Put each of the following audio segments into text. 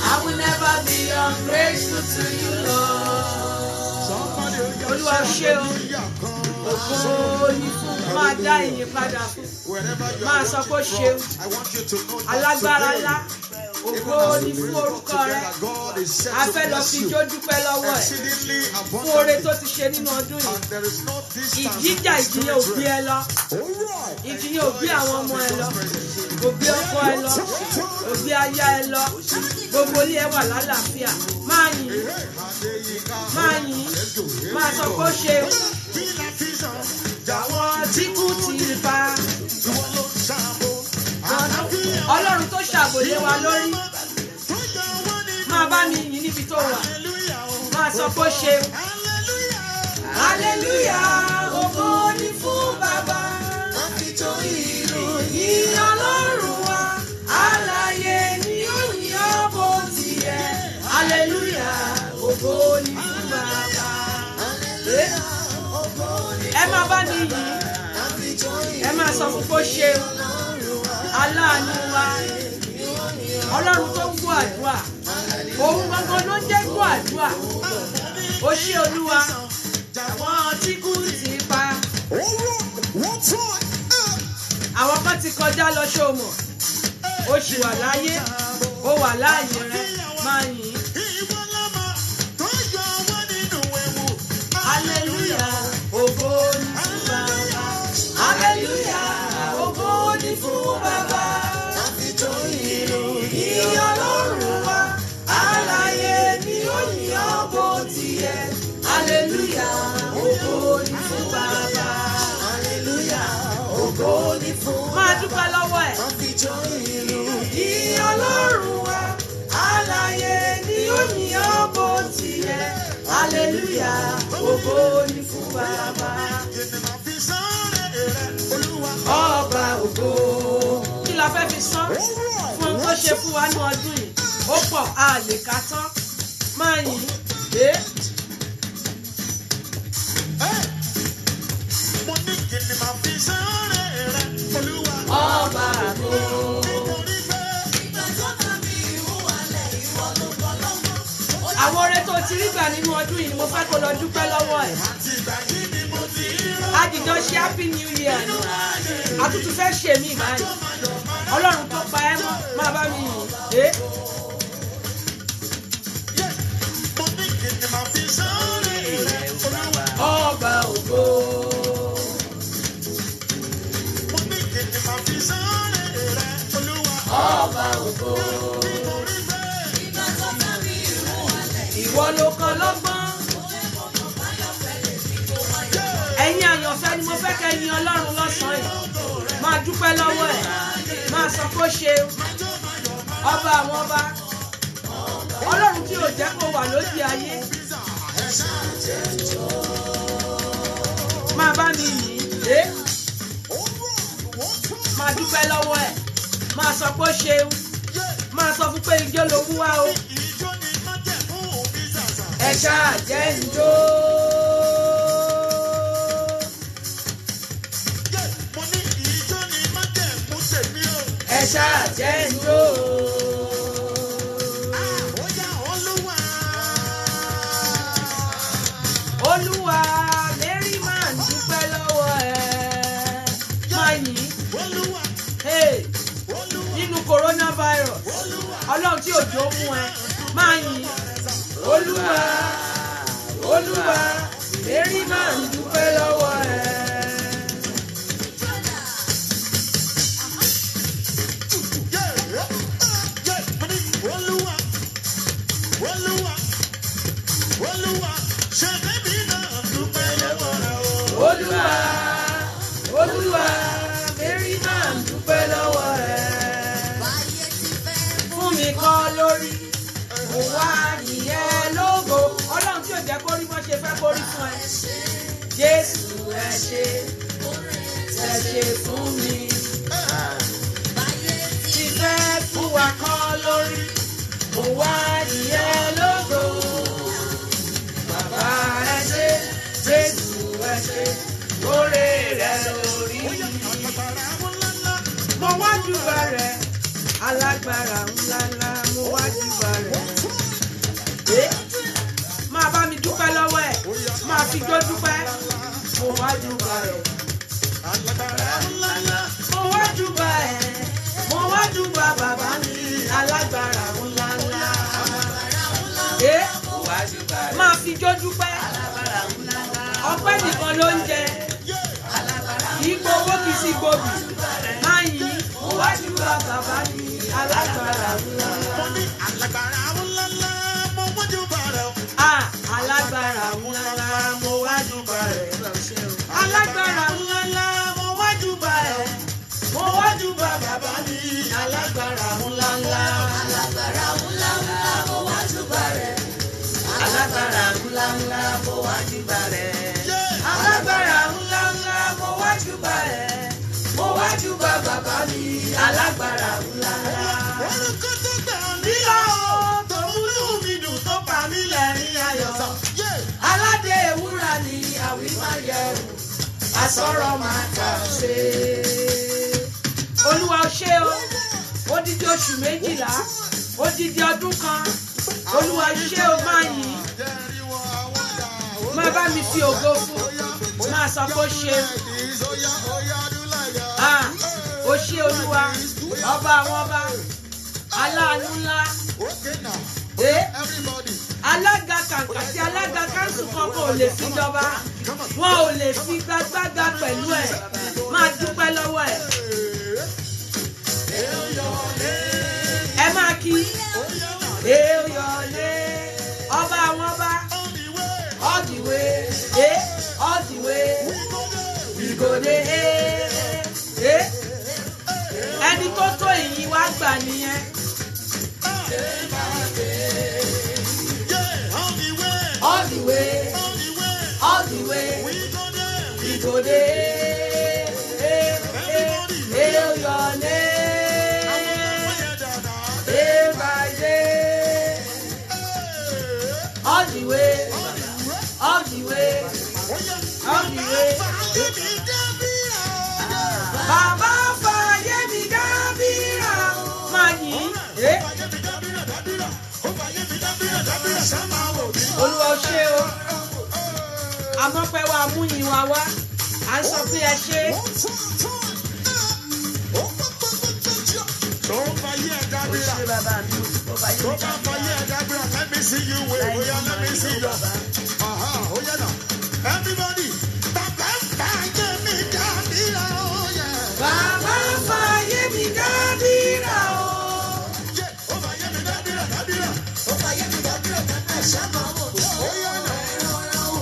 I will never be ungrateful to you, Lord. Olúwa ṣe o. Ògo ni fún máa dá ìyìn padà fún. Máa sọ pé ó ṣe o. Alágbára ńlá. Ògo ni fún orúkọ rẹ. A fẹ́ lọ fi ijó dúpẹ́ lọ́wọ́ ẹ̀. Fún oore tó ti ṣe nínú ọdún yìí. Ìjìjà ìjìyàn ò gbé ẹ lọ. Ìjìyàn ò gbé àwọn ọmọ ẹ lọ. Kò gbé ọkọ ẹ lọ. Kò gbé aya ẹ lọ. Gbogbo ilé ẹ wà lálàáfíà. Máa yìn. Máa yìn. Máa sọ pé ó ṣe o. Àwọn tí kú ti pa. Ọlọ́run tó ṣàbòlé wa lórí. Máa bá mi yìn níbi tó wà. Máa sọ pé ó ṣe o. Hallelujah, ògo ni fún Bàbá. Ìyìn Ọlọ́run wa, alààyè ni ó yìn bó ti yẹ. Hallelujah, ògo ni fún Bàbá. Ẹ máa bá mi yìn. Ẹ máa sọ fún bó ṣe o. Aláàánú wa. Ọlọ́run tó ń gbọ́ àdúrà. Òun gangan ló ń jẹ́ gbọ́ àdúrà. Ó ṣé Olúwa. Àwọn tí kú ti pa. Àwọn kan ti kọjá lọ ṣòmọ̀. Ó ṣì wà láyé. Ó wà láàyè rẹ. Máa yìn. Hallelujah, ògo ni fún Bàbá. Hallelujah, ògo ni fún Bàbá. Ìyìn Ọlọ́run wa, alààyè ni ó yìn bó ti yẹ. Hallelujah, ògo ni fún Bàbá. Hallelujah, ògo ni fún Bàbá. Máa dúpẹ́ lọ́wọ́ ẹ̀. Ìyìn Ọlọ́run wa, alààyè ni ó yìn bó ti yẹ. Hallelujah, ògo ni fún Bàbá. Ọba ògo. Kí la fẹ́ fi san? Fún ohun tó ṣe fún wa ní ọdún yìí. Ó pọ̀, a lè kà tán. Máa yìn. Ọba ògo. Àwọn oore tó ti rí gbà nínú ọdún yìí ni mo fẹ́ kó lọ dúpẹ́ lọ́wọ́ ẹ̀. Àjìjọ ṣe happy new year ni. Àtútù fẹ́ ṣe mí báyìí. Ọlọ́run tó pa ẹ́ mọ́ máa bá mi yìn. Ọba ògo. Ọba ògo. Ìwọ ló kọ́ lọ́gbọ́n. Ẹ̀yin àyànfẹ́ ni mo fẹ́ kẹ́ yin Ọlọ́run lọ́sàn-án yìí. Máa dúpẹ́ lọ́wọ́ ẹ̀. Máa sọ pé ó ṣe ọba àwọn ọba. Ọlọ́run tí ò jẹ́ kó wà lóde ayé. Máa bá mi yìn. Máa dúpẹ́ lọ́wọ́ ẹ̀. Máa sọ pé ó ṣe. Máa sọ fún pé ijó ló mú wá o. Ẹ ṣáà jẹ́ ń jó. Ẹ ṣáà jẹ́ ń jó. Olúwa Mary máa ń dúpẹ́ lọ́wọ́ ẹ̀. Máa yìn. Nínú coronavirus. Ọlọ́run tí òjò mú ẹ. Máa yìn. Olúwa, Olúwa, Mary máa ń dúpẹ́ lọ́wọ́ ẹ̀. Olúwa, Olúwa, Mary máa ń dúpẹ́ lọ́wọ́ ẹ̀. Fún mi kọ́ lórí. Mo wá nìyẹn lógo. Ọlọ́run tí ò jẹ́ kó rí bó ṣe fẹ́ kó rí fún ẹ. Jésù ẹ ṣe fún mi. Ti fẹ́ fún wa kọ́ lórí. Mo wá nìyẹn lógo. Bàbá ẹ ṣe, Jésù ẹ ṣe, lórí rẹ lórí. Mo wá júbà rẹ̀, alágbára ńláńlá, mo wá júbà rẹ̀. Máa bá mi dúpẹ́ lọ́wọ́ ẹ̀. Máa fi jó dúpẹ́ mo wá júbà rẹ̀. Mo wá júbà ẹ̀ mo wá júbà bàbá mi alágbára ńláńlá. Máa fi jó dúpẹ́ ọpẹ́ nìkan ló ń jẹ kì í gbowó kì í sì gbòbì máa yìn mo wá júbà bàbá mi alágbára ńláńlá. Alágbára ńláńlá mo wá júbà rẹ̀. Alágbára ńláńlá mo wá júbà rẹ̀. Alágbára ńláńlá mo wá júbà ẹ̀ mo wá júbà bàbá mi alágbára ńláńlá. Alágbára ńláńlá mo wá júbà rẹ̀. Alágbára ńláńlá mo wá júbà rẹ̀. Alágbára ńláńlá mo wá júbà rẹ̀. Mo wá júbà bàbá mi alágbára ńláńlá. Orúkọ tó gbà mí lọ tó múlù mi dùn tó pa mí lẹ́rìn ayọ̀. Aládé ewúrà ni àwímáyẹ̀wò àsọ̀rọ̀ máa kà ṣe. Olúwa ó ṣé o, odidi oṣù 12, odidi ọdún kan, Olúwa ó ṣé o máa yìn. Máa bá mi fi ògo fún, máa sọ pé ó ṣe. Ó ṣé Olúwa, ọba àwọn ọba, aláàánú ńlá. Alága kàǹkà tí alága káńsù kankan ò lè fi jọba, wọn ò lè fi gbágbága pẹ̀lú ẹ̀, máa dúpẹ́ lọ́wọ́ ẹ̀. Ẹ máa kí èèyànlé ọba àwọn ọba all the way all the way we go dey ẹni tó tó ìyìn wá gbà nìyẹn. All the way, all the way, we go there. Hail your name, day by day. All the way, all the way, all the way. Bàbá fàyè mi dábìrà, máa yìn. Olúwa ó ṣé o, àmọ́ pé wàá mú yìn wá wá, à ń sọ pé ẹ ṣé. Tó bá yẹ dábìrà, tó bá yẹ dábìrà, let me see you wave, oya let me see you. Oya now, everybody, bàbá fàyè mi dábìrà, oya. Bàbá fàyè mi dábìrà o. Ó fàyè mi dábìrà, dábìrà. Ó fàyè mi dábìrà, dábìrà, ṣáná wò. Oya now.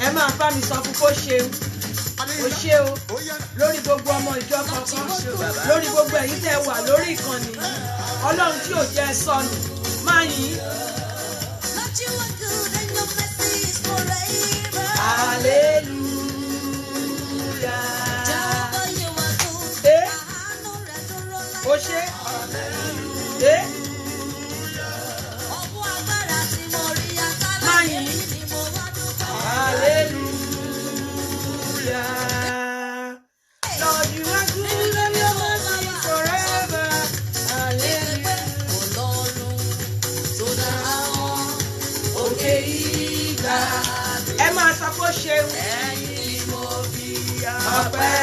Ẹ máa bá mi sọ fún kó ṣeun, ó ṣé o, lórí gbogbo ọmọ ìjọ kankan, lórí gbogbo ẹ̀yin tẹ́ wà lórí ìkànnì, Ọlọ́run tí ò jẹ́ sọnù, máa yìn. Hallelujah. Ó ṣé. Máa yìn. Hallelujah. Lord, you are good and your mercy forever. Hallelujah. Òkè ìgbà. Ẹ máa sọ pé ó ṣeun. Ọpẹ́.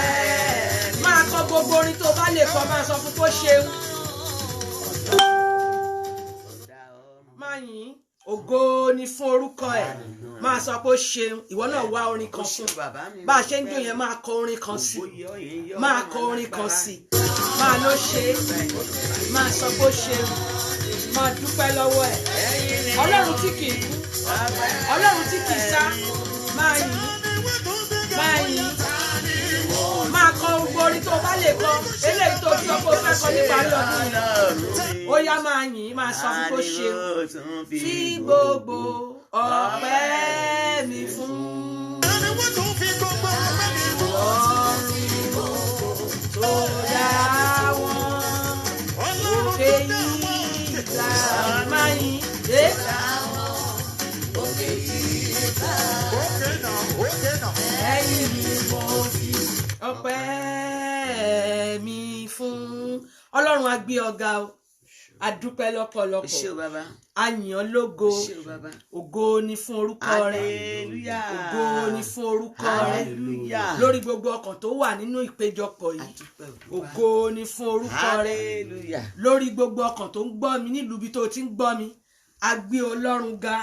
Máa kọ gbogbo orin tó bá lè kọ, máa sọ fún pé ó ṣeun. Máa yìn. Ògo ni fún orúkọ ẹ̀. Máa sọ pé ó ṣeun. Ìwọ náà wá orin kan fún. Bá a ṣe ń dùn yẹn máa kọ orin kan sí. Máa kọ orin kan sí. Máa ló ṣe. Máa sọ pé ó ṣeun. Máa dúpẹ́ lọ́wọ́ ẹ̀. Ọlọ́run tí kì í kú. Ọlọ́run tí kì í sá. Máa yìn. Máa yìn. Máa kọ gbogbo orin tó bá lè kọ. Eléyìí tó sọ pé ó fẹ́ kọ nípa ọdún yìí. Ó yá máa yìn. Máa sọ fún pé ó ṣeun. Fi gbogbo ọpẹ́ mi fún. Ẹni wọ́n tún fi gbogbo ọpẹ́ mi fún. Tó dá wọn òkè yìí gbà máa yìn. Ẹ̀yin ni mo fi ọpẹ́ mi fún. Ọlọ́run á gbé ọ̀gá o. adúpẹ́ lọ́pọ̀lọpọ̀ Ṣé o bàbá. àyàn lógo Ṣé o bàbá. ògo ni fún orúkọ rẹ Hallelujah. ògo ni fún orúkọ rẹ Hallelujah. lórí gbogbo ọkàn tó wà nínú ìpéjọpọ̀ yìí Adúpẹ́ ògo ni fún orúkọ rẹ Hallelujah. lórí gbogbo ọkàn tó ń gbọ́ mi nílùú ibi tó ti ń gbọ́ mi a gbé ọlọ́run ga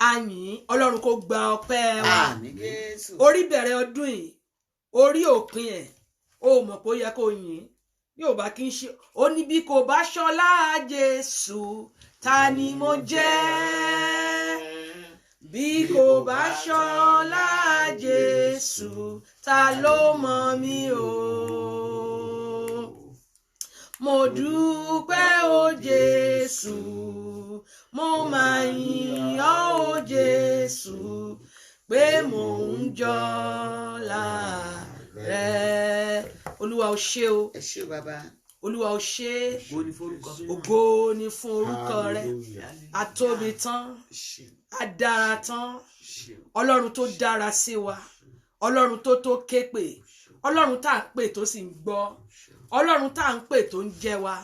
àyìn ọlọ́run kó gba ọpẹ́ wa Àmín Jésù. orí bẹ̀rẹ̀ ọdún yìí orí òpin ẹ̀ ó mọ̀ pé ó yẹ kó yìn yóò bá kí n ṣe ó ní bí kò bá ṣọlá Jésù ta ni mo jẹ́ bí kò bá ṣọlá Jésù ta ló mọ̀ mí o mo dúpẹ́ o Jésù mo máa yìn ọ́ o Jésù pé mò ń jọlá rẹ olúwa o ṣé o Ẹ ṣé o bàbá. olúwa o ṣé Ògo ni forúkọ mi. ògo ni fún orúkọ rẹ atóbi tán Ṣé o. adára tán Ṣé o. ọlọ́run tó dára sí wa ọlọ́run tó képe ọlọ́run tá à ń pè tó sì ń gbọ́ ọlọ́run tá à ń pè tó ń jẹ́ wa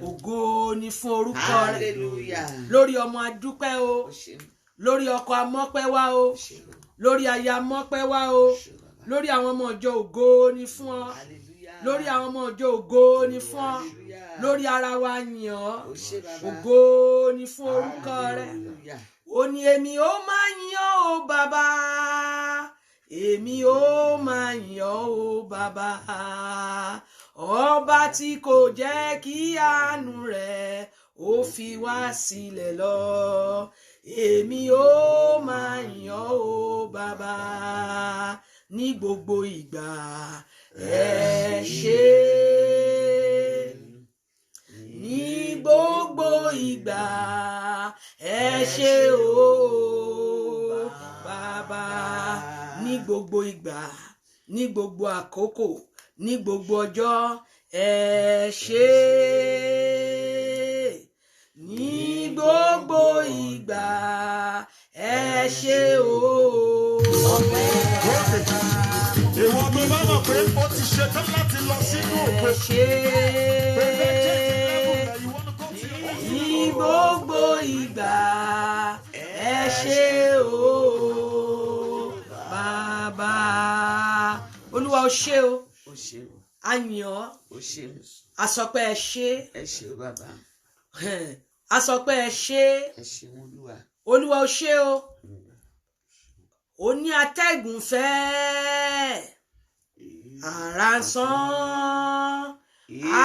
ògo ni fún orúkọ rẹ Hallelujah. lórí ọmọ adúpẹ́ o Ó ṣé o. lórí ọkọ amọ́pẹ́ wá o Ṣé o. lórí aya amọ́pẹ́ wá o Ṣé o bàbá. lórí àwọn ọmọ ọjọ́ ògo ni fún ọ Hallelujah. lórí àwọn ọmọ ọjọ́ ògo ni fún ọ Hallelujah. lórí ara wa yàn ọ́ Ó ṣé bàbá. ògo ni fún orúkọ rẹ Hallelujah. ó ní èmi ó máa yàn ó bàbá èmi ó máa yàn ó bàbá ọba tí kò jẹ́ kí àánú rẹ̀ ó fi wá sílẹ̀ lọ èmi ó máa yàn ó bàbá ní gbogbo ìgbà ẹ ṣé ní gbogbo ìgbà ẹ ṣé o bàbá ní gbogbo ìgbà ní gbogbo àkókò ní gbogbo ọjọ́ ẹ ṣé ní gbogbo ìgbà ẹ ṣé o. Ìwọ tó bá mọ̀ pé ó ti ṣetán láti lọ sínú òkè. Ní gbogbo ìgbà ẹ ṣé o bàbá olúwa o ṣé o Ó ṣé o. a yìn ọ́ Ó ṣé o. a sọ pé ẹ ṣé Ẹ ṣé o bàbá. a sọ pé ẹ ṣé Ẹ ṣé Olúwa. olúwa o ṣé o ó ní atẹ́gùn fẹ́ àrá ń sán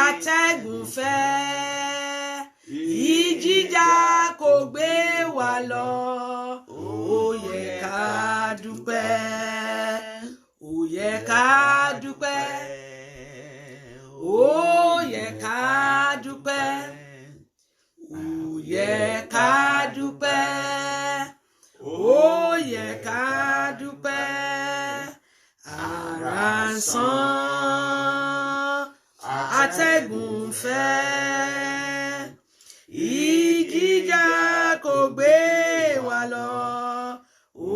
atẹ́gùn fẹ́ ìjìjà kò gbé wa lọ ó yẹ ká dúpẹ́ ó yẹ ká dúpẹ́ ó yẹ ká dúpẹ́ ó yẹ ká dúpẹ́ ó yẹ ká dúpẹ́ àrá ń sán atẹ́gùn fẹ́ ìjìjà kò gbé wa lọ ó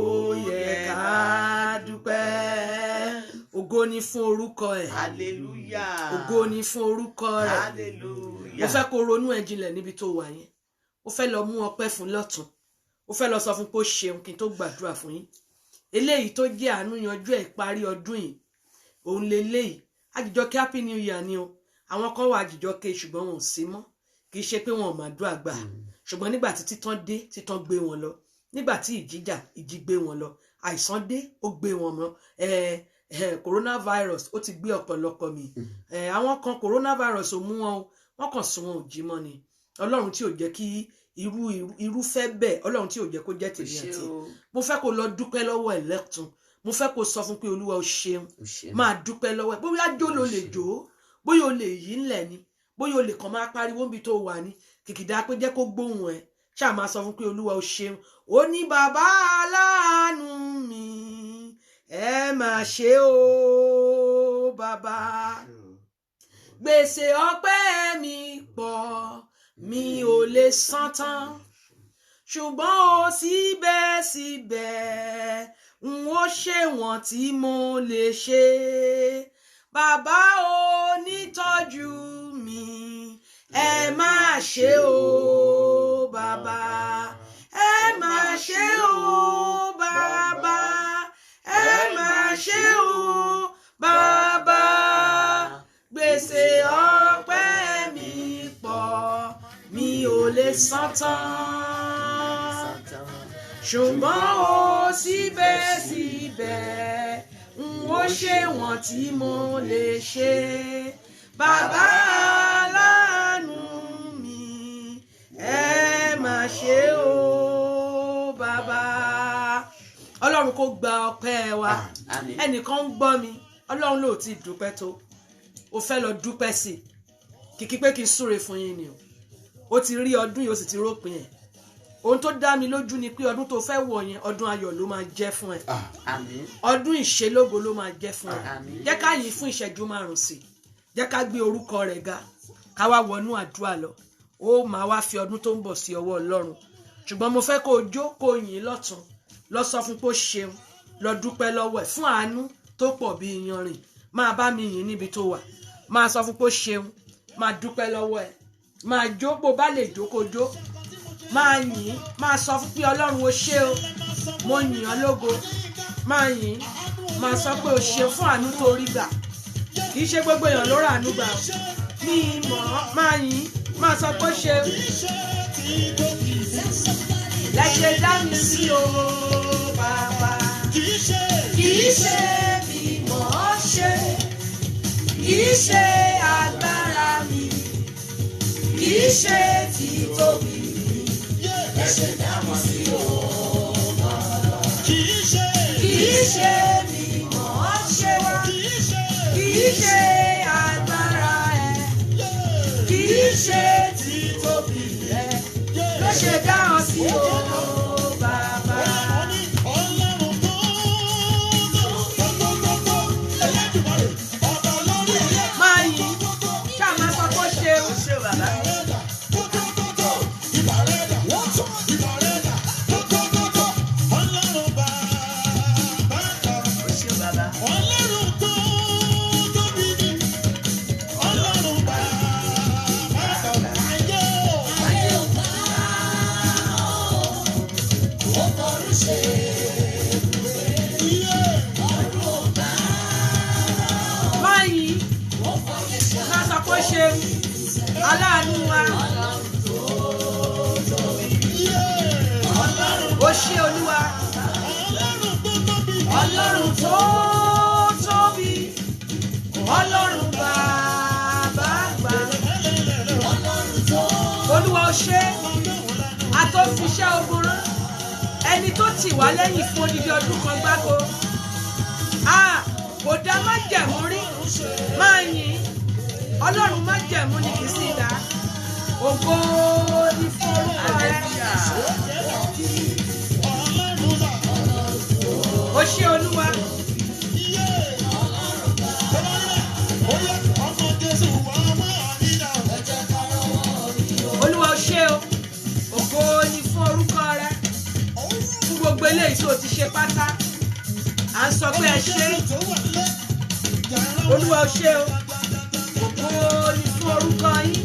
yẹ ká dúpẹ́ ògo ni fún orúkọ ẹ̀ Hallelujah. ògo ni fún orúkọ rẹ̀ Hallelujah. mo fẹ́ kó ronú ẹ̀ jinlẹ̀ níbi tó wà yẹn mo fẹ́ lọ mú ọpẹ́ fún lọ́tún mo fẹ́ lọ sọ fún pé ó ṣeun kí n tó gbàdúrà fún yín eléyìí tó jẹ́ àánú yanjú ẹ̀ parí ọdún yìí òun leléyìí àjìjọkẹ́ happy new year ni o àwọn kan wà àjìjọkẹ́ ṣùgbọ́n wọn ò sí mọ́ kì í ṣe pé wọn ò máa dúà gbà ṣùgbọ́n nígbà tí títàn dé títàn gbé wọn lọ nígbà tí ìjì gbé wọn lọ àìsàn dé ó gbé wọn mọ́ coronavirus ó ti gbé ọ̀pọ̀lọpọ̀ mi àwọn kan coronavirus ò mú wọn o wọ́n kàn sún wọn ò jí mọ́ ni ọlọ́run tí ò jẹ́ kí irúfẹ́ bẹ́ẹ̀ ọlọ́run tí ò jẹ́ kó jẹ́ tèmi àti mo fẹ́ kó lọ dúpẹ́ lọ́wọ́ ẹ̀ lẹ́tùn mo fẹ́ kó sọ fún pé olúwa o ṣeun máa dúpẹ́ lọ́wọ́ ẹ̀ bóyá jó ló lè jó bóyá o lè yí ńlẹ̀ ni bóyá o lè kàn máa pariwo níbi tó wà ní kìkìdá pé jẹ́ kó gbóhùn ẹ̀ ṣáà máa sọ fún pé olúwa o ṣeun ó ní bàbá aláàánú mi ẹ máa ṣe o bàbá gbèsè ọpẹ́ mi pọ̀ mi ò lè san tán ṣùgbọ́n o síbẹ̀síbẹ̀ n ó ṣe wọ́n tí mo lè ṣe bàbá onítọ́jú mi ẹ má ṣe o bàbá, ẹ má ṣe o bàbá, ẹ má ṣe o bàbá, gbèsè ọpẹ́ mi pọ̀ mi ò lè san tán, ṣùgbọ́n ó síbẹ̀síbẹ̀ n ó ṣe wọ́n tí mo lè ṣe. Bàbá aláàánú mi, ẹ má ṣe o bàbá. Ọlọ́run kó gba ọpẹ́ wa. Ẹnìkan ń gbọ́ mi, Ọlọ́run ló ti dúpẹ́ tó, o fẹ́ lọ dúpẹ́ sí i, kìkì pé kí n súre fún yín ni o ti rí ọdún yìí o sì ti rópin ẹ̀. Ohun tó dá mi lójú ni pé ọdún tó fẹ́ wọ̀ yẹn ọdún ayọ̀ ló máa jẹ́ fún ẹ. Ọdún ìṣelógo ló máa jẹ́ fún ẹ. Jẹ́ ká yìn fún ìṣẹ́jú 5 sí i. Jẹ́ ká gbé orúkọ rẹ̀ ga, ká wá wọnú àdúrà lọ. Ó máa wá fi ọdún tó ń bọ̀ sí ọwọ́ Ọlọ́run. Ṣùgbọ́n mo fẹ́ kó o jó, kó o yìn lọ́tun, lọ sọ fún pé ó ṣeun, lọ dúpẹ́ lọ́wọ́ ẹ̀ fún àánú tó pọ̀ bí iyanrìn. Máa bá mi yìn níbi tó wà, máa sọ fún pé ó ṣeun, máa dúpẹ́ lọ́wọ́ ẹ̀, máa jó bó bá lè jó kó jó, máa yìn, máa sọ fún pé Ọlọ́run ó ṣe o, mo yìn ọ́ lógo, máa yìn, máa sọ pé ó ṣe fún àánú tó rí gbà. Kì í ṣe gbogbo èèyàn ló rà àánú gbà o. Mi mọ̀, máa yìn, máa sọ pé ó ṣe lẹ́ṣẹ̀ dá mi sí o bàbá. Kì í ṣe bí mo ṣe, kì í ṣe agbára mi, kì í ṣe títóbi mi, lẹ́ṣẹ̀ dá mi sí o bàbá. Kì í ṣe bí mo ṣe wá, kì í ṣe agbára ẹ, kì í ṣe títóbi rẹ, lẹ́ṣẹ̀ dá mi sí o bàbá. Máa yìn, ṣáà máa sọ pé ó ṣe ó ṣe bàbá. Aláàánú wa, ó ṣé Olúwa, Ọlọ́run tó tóbi, Ọlọ́run bàbá àgbà, Olúwa ó ṣé, àtòfiṣẹ́ ogun rán, ẹni tó tì wá lẹ́yìn fún odidi ọdún kan gbáko, kò dá májẹ̀mú rí, máa yìn. Ọlọ́run má jẹ̀mú ni kì í sì dá. Ògo ni fún orúkọ rẹ̀. Ó ṣé Olúwa. Olúwa ó ṣé o. Ògo ni fún orúkọ rẹ̀. Fún gbogbo eléyìí tó ti ṣe pátá. À ń sọ pé ẹ ṣé. Olúwa ó ṣé o. Ní fún orúkọ yín.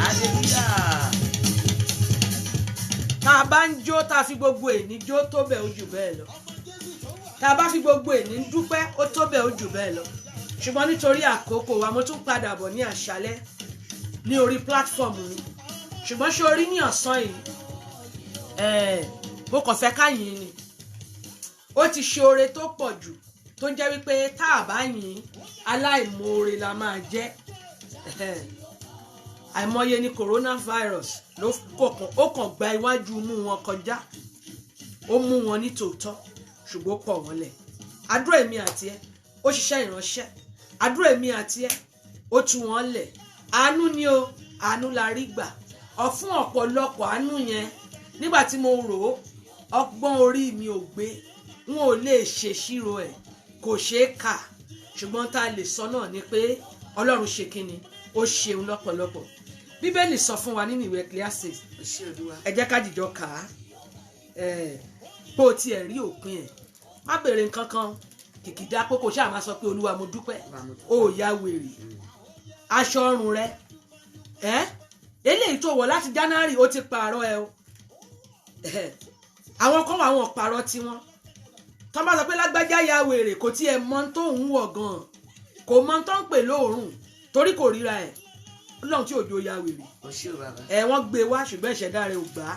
Tá a bá ń jó, tá a fi gbogbo èní jó tó bẹ̀ ó jù bẹ́ẹ̀ lọ. Tá a bá fi gbogbo èní dúpẹ́ ó tó bẹ̀ ó jù bẹ́ẹ̀ lọ. Ṣùgbọ́n nítorí àkókò wa mo tún padà bọ̀ ní àṣálẹ́ ní orí platform mi. Ṣùgbọ́n ṣé orí ní ọ̀sán yìí mo kàn fẹ́ ká yìn ni. Ó ti ṣe oore tó pọ̀ jù tó jẹ́ wípé tá a bá yìn aláìmoore la máa jẹ́. Àìmọye ní coronavirus ó kàn gba iwájú mú wọn kọjá, ó mú wọn ní tòótọ́ ṣùgbọ́n pọ̀ wọ́n lẹ̀. Àdúrà èmi àti ẹ ó ṣiṣẹ́ ìránṣẹ́, àdúrà èmi àti ẹ ó tú wọn lẹ̀. Àánú ni o, àánú la rí gbà. Fún ọ̀pọ̀lọpọ̀ àánú yẹn nígbà tí mo rò ó, ọgbọ́n orí mi ò gbé, n ò lè ṣèṣirò ẹ̀, kò ṣeé kà. Ṣùgbọ́n tá a lè sọ náà ni pé Ọlọ́run ṣe kíni, ó ṣeun lọ́pọ̀lọpọ̀. Bíbélì sọ fún wa nínú ìwé Ecclesiastes, ẹ jẹ́ ká jìjọ kà á, pé o tiẹ̀ rí òpin ẹ̀, má bèrè nǹkan kan, kìkìdá pé kò ṣáà máa sọ pé Olúwa mo dúpẹ́, ó ya wèrè. Aṣọ ọrùn rẹ eléyìí tó wọ̀ láti January ó ti pààrọ̀ ẹ o àwọn kan wà wọn pààrọ̀ tiwọn tó bá sọ pé lágbájá ya wèrè kò tiẹ̀ mọ tó ń wọ̀ gan kò mọ tó ń pè lóòrùn torí kò ríra ẹ̀ Ọlọ́run tí òjò ya wèrè wọ́n gbé wá ṣùgbọ́n ìṣẹ̀dá rẹ̀ ò gbà á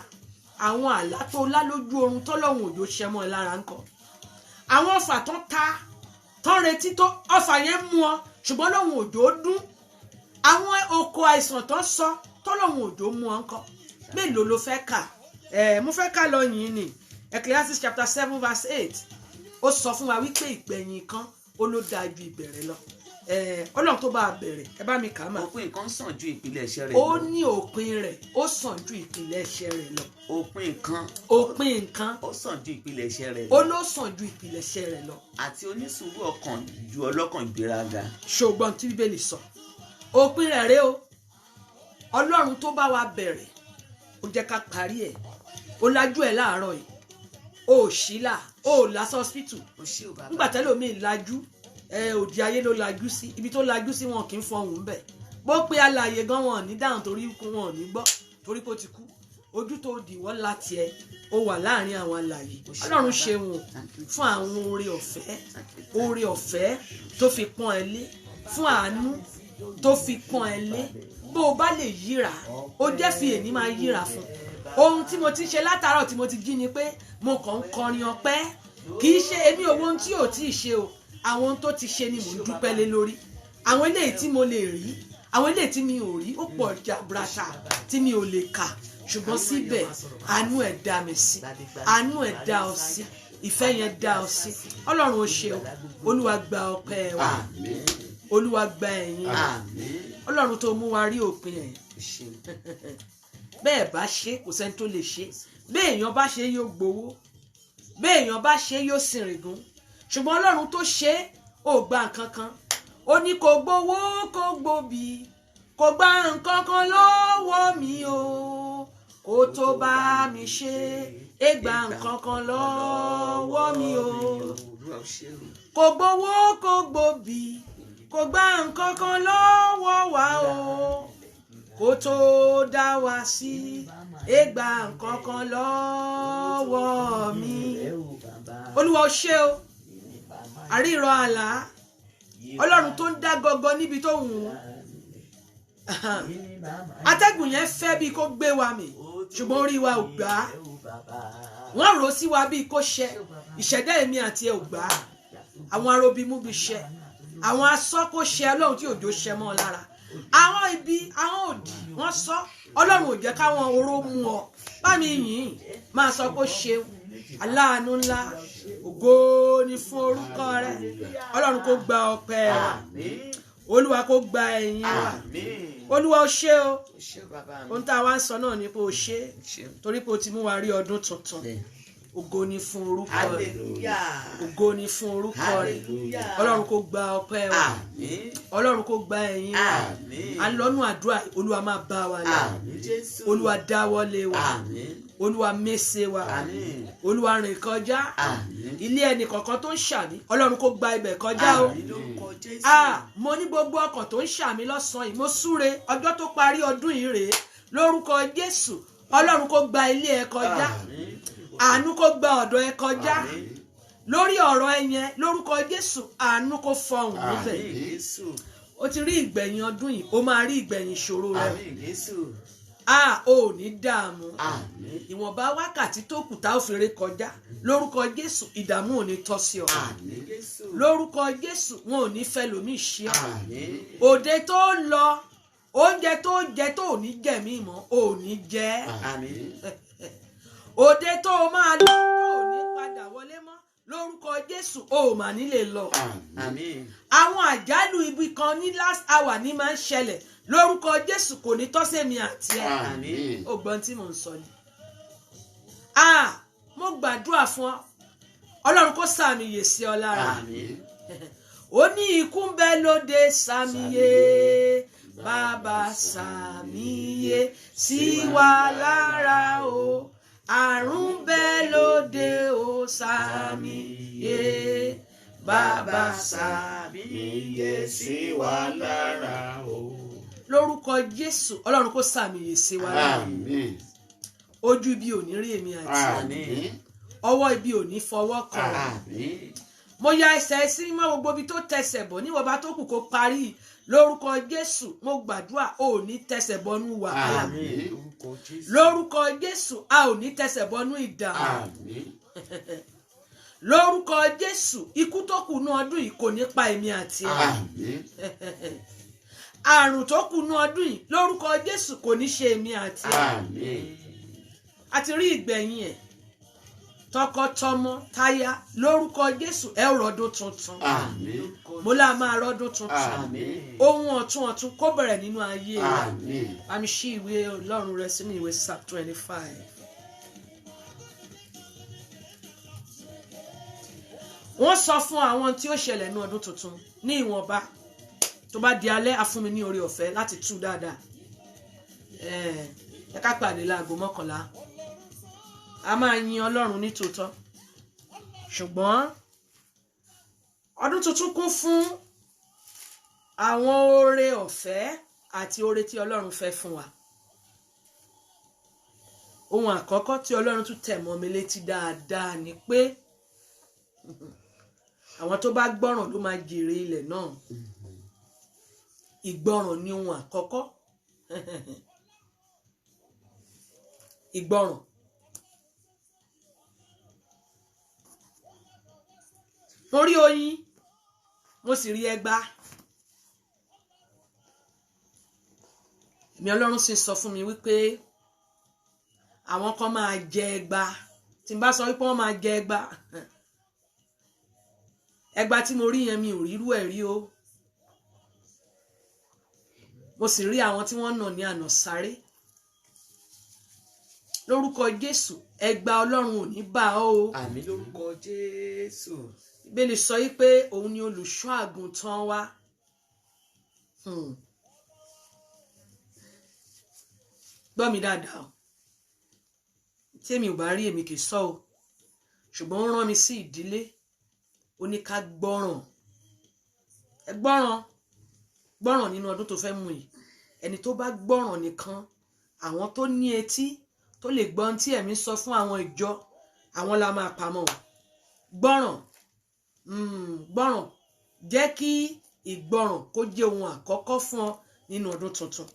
àwọn àlá tó lá lójú oorun tọ́lọ́run òjò ṣẹmọ́ ẹ lára ńkọ́ àwọn ọfà tó ta tó retí tó ọfà yẹn mú ọ ṣùgbọ́n lọ́run òjò dún àwọn oko àìsàn tó sọ tọ́lọ́run òjò mú ọ ńkọ́ mélòó ló fẹ́ kà mo fẹ́ kà lọ yìí ni Ecclesiastes chapter 7 verse 8 ó sọ fún wa wípé ìgbẹ̀yìn kan ó ló dáa ju ìbẹ̀rẹ̀ lọ Ọlọ́run tó bá a bẹ̀rẹ̀ ẹ bá mi kà á mà. òpin kan sàn ju ìpilẹ̀ṣẹ̀ rẹ̀ lọ. ó ní òpin rẹ̀ ó sàn ju ìpilẹ̀ṣẹ̀ rẹ̀ lọ. òpin nǹkan ó sàn ju ìpilẹ̀ṣẹ̀ rẹ̀ lọ. ó ló sàn ju ìpilẹ̀ṣẹ̀ rẹ̀ lọ. àti onísùúrù ọkàn ju ọlọ́kàn ìgbéraga. ṣùgbọ́n tí Bíbélì sọ òpin rẹ̀ rèé o Ọlọ́run tó bá wa bẹ̀rẹ̀ ó jẹ́ ká parí ẹ̀ ó lajú ẹ̀ láàárọ̀ yìí ó ṣílà ó lásán hospital nígbà tẹ́lẹ̀ omi lajú òdì ayé ló lajú sí ibi tó lajú sí wọn kì í fọhùn bẹ́ẹ̀ bó pé alààyè gan wọn ò ní dáhùn torí wọn ò ní gbọ́ torí kó ti kú ojú tó dìwọ́ láti ẹ ó wà láàrin àwọn alààyè Ọlọ́run ṣeun fún àwọn oore ọ̀fẹ́ tó fi pọ́n ẹ lé fún àánú tó fi pọ́n ẹ lé bó o bá lè yíra ó jẹ́ fi èní máa yíra fún ohun tí mo ti ṣe látàárọ̀ tí mo ti jí ni pé mo kàn ń kọrin ọpẹ́ kì í ṣe èmi òwò ohun tí ò tí ì ṣe o àwọn ohun tó ti ṣe ni mò ń dúpẹ́ lé lórí àwọn eléyìí tí mo lè rí àwọn eléyìí tí mi ò rí ó pọ̀ jaburata tí mi ò lè kà ṣùgbọ́n síbẹ̀ àánú ẹ̀ dá mi sí àánú ẹ̀ dá ọ sí ìfẹ́ yẹn dá ọ sí Ọlọ́run ó ṣe o Olúwa gba ọpẹ́ wa Olúwa gba ẹ̀yìn wa Ọlọ́run tó mú wa rí òpin ẹ̀ bẹ́ẹ̀ bá ṣe kò sẹ́ni tó lè ṣe bẹ́ẹ̀ èèyàn bá ṣe yóò gbowó bẹ́ẹ̀ èèyàn bá ṣe yóò sìnrìngún ṣùgbọ́n Ọlọ́run tó ṣe ò gba nǹkan kan ó ní kò gbowó kò gbòbí kò gba nǹkan kan lọ́wọ́ mi o kó tó bá mi ṣe é gba nǹkan kan lọ́wọ́ mi o kò gbowó kò gbòbí kò gba nǹkan kan lọ́wọ́ wa o kó tó dá wa sí é gba nǹkan kan lọ́wọ́ mi Olúwa ó ṣe o àríran àlá Ọlọ́run tó ń dá gọgọ níbi tó wù ú atẹ́gùn yẹn fẹ́ bí kó gbé wa mì ṣùgbọ́n orí wa ò gbà á wọ́n rò sí wa bí kó ṣẹ ìṣẹ̀dá èmi àti ẹ̀ ò gbà á àwọn arobimú bí ṣẹ àwọn asọ́ kó ṣẹ Ọlọ́run tí òjò ṣẹ mọ́ lára àwọn ibi àwọn òdì wọ́n sọ Ọlọ́run ò jẹ́ káwọn oró mú ọ bá mi yìn máa sọ pé ó ṣeun aláàánú ńlá ògo ni fún orúkọ rẹ Ọlọ́run kó gba ọpẹ́ wa Olúwa kó gba ẹ̀yìn wa Olúwa ó ṣe o ohun tá a wá ń sọ náà ni pé ó ṣe torí pé ó ti mú wa rí ọdún tuntun ògo ni fún orúkọ rẹ ògo ni fún orúkọ rẹ Ọlọ́run kó gba ọpẹ́ wa Ọlọ́run kó gba ẹ̀yìn wa alọ́nù àdúrà Olúwa máa bá wa lọ Olúwa dáwọ́lé wa Olúwa mẹ́sẹ̀ wa Olúwa rìn kọjá ilé ẹnì kọ̀ọ̀kan tó ń ṣàmì Ọlọ́run kó gba ibẹ̀ kọjá o mo ní gbogbo ọkàn tó ń ṣàmì lọ́sàn-án yìí mo súre ọjọ́ tó parí ọdún yìí rèé lórúkọ Jésù Ọlọ́run kó gba ilé ẹ kọjá àánú kó gba ọ̀dọ̀ ẹ kọjá lórí ọ̀rọ̀ ẹ yẹn lórúkọ Jésù àánú kó fọhùn níbẹ̀ o ti rí ìgbẹ̀yìn ọdún yìí o máa rí ìgbẹ̀yìn ìṣòro rẹ ò ní dààmú ìwọ̀nba wákàtí tó kù tá ò fèrè kọjá lórúkọ Jésù ìdààmú ò ní tọ́ sí ọ lórúkọ Jésù wọn ò ní fẹ́ lómi ṣe òde tó ń lọ oúnjẹ tó jẹ tó ò ní jẹ̀mí mọ́ ò ní jẹ òde tó o máa lọ tó ò ní padà wọlé mọ́ lórúkọ Jésù o ò mà nílé lọ àwọn àjálù ibi kan ní last hour ní máa ń ṣẹlẹ̀ lórúkọ Jésù kò ní tọ́sẹ̀mí àti ẹ̀ ògbọ́n tí mò ń sọ ni mo gbàdúrà fún ọ Ọlọ́run kó sàmìyè sí ọ lára ó ní ikú ń bẹ lóde sàmìyè bàbá sàmìyè sí wa lára o àrùn ń bẹ lóde o sàmìyè bàbá sàmìyè sí wa lára o lórúkọ Jésù Ọlọ́run kó sàmìyè sí wa Àmín. ojú ibi ò ní rí èmi àti Àmín. ọwọ́ ibi ò ní fọwọ́ kàn Àmín. mo ya ẹsẹ̀ sí mọ́ gbogbo ibi tó tẹsẹ̀ bọ̀ níwọ̀nba tó kù kó parí lórúkọ Jésù mo gbàdúrà ò ní tẹsẹ̀ bọnú wàhálà Àmín. lórúkọ Jésù a ò ní tẹsẹ̀ bọnú ìdààmú Àmín. lórúkọ Jésù ikú tó kù ní ọdún yìí kò ní pa èmi àti ẹ Àmín. àrùn tó kù ní ọdún yìí lórúkọ Jésù kò ní ṣe èmi àti ẹ Àmín. a ti rí ìgbẹ̀yìn ẹ̀ tọkọtọmọ táyà lórúkọ Jésù ẹ rọdún tuntun Àmín. mo lá máa rọdún tuntun Àmín. ohun ọ̀tun kó bẹ̀rẹ̀ nínú ayé rẹ Àmín. àmì ṣí ìwé Ọlọ́run rẹ sínú ìwé Psalm 25. wọ́n sọ fún àwọn tí ó ṣẹlẹ̀ ní ọdún tuntun ní ìwọ̀nba tó bá di alẹ́ a fún mi ní oore ọ̀fẹ́ láti tú dáadáa ẹ ká pàdé láago 11 a máa yin Ọlọ́run ní tòótọ́ ṣùgbọ́n ọdún tuntun kún fún àwọn oore ọ̀fẹ́ àti oore tí Ọlọ́run fẹ́ fún wa ohun àkọ́kọ́ tí Ọlọ́run tún tẹ̀ mọ́ mi létí dáadáa ni pé àwọn tó bá gbọ́ràn ló máa jèrè ilẹ̀ náà ìgbọ́ràn ni ohun àkọ́kọ́ ìgbọ́ràn mo rí oyin mo sì rí ẹgbà mi Ọlọ́run sì sọ fún mi wípé àwọn kan máa jẹ ẹgbà tí n bá sọ wípé wọ́n máa jẹ ẹgbà ẹgbà tí mo rí yẹn mi ò rírú ẹ̀ rí o mo sì rí àwọn tí wọ́n nà ní àná sáré lórúkọ Jésù ẹgbà Ọlọ́run ò ní bá ọ o Àmín lórúkọ Jésù. Bíbélì sọ wípé òun ni olùṣọ́ àgùntàn wa gbọ́ mi dáadáa o tí èmi ò bá rí èmi kì í sọ o ṣùgbọ́n ó rán mi sí ìdílé ó ní ká gbọ́ràn ẹ gbọ́ràn nínú ọdún tó fẹ́ mú yìí ẹni tó bá gbọ́ràn nìkan àwọn tó ní etí tó lè gbọ́ ohun tí ẹ̀mí sọ fún àwọn ìjọ àwọn la máa pamọ́ gbọ́ràn jẹ́ kí ìgbọ́ràn kó jẹ́ ohun àkọ́kọ́ fún ọ nínú ọdún tuntun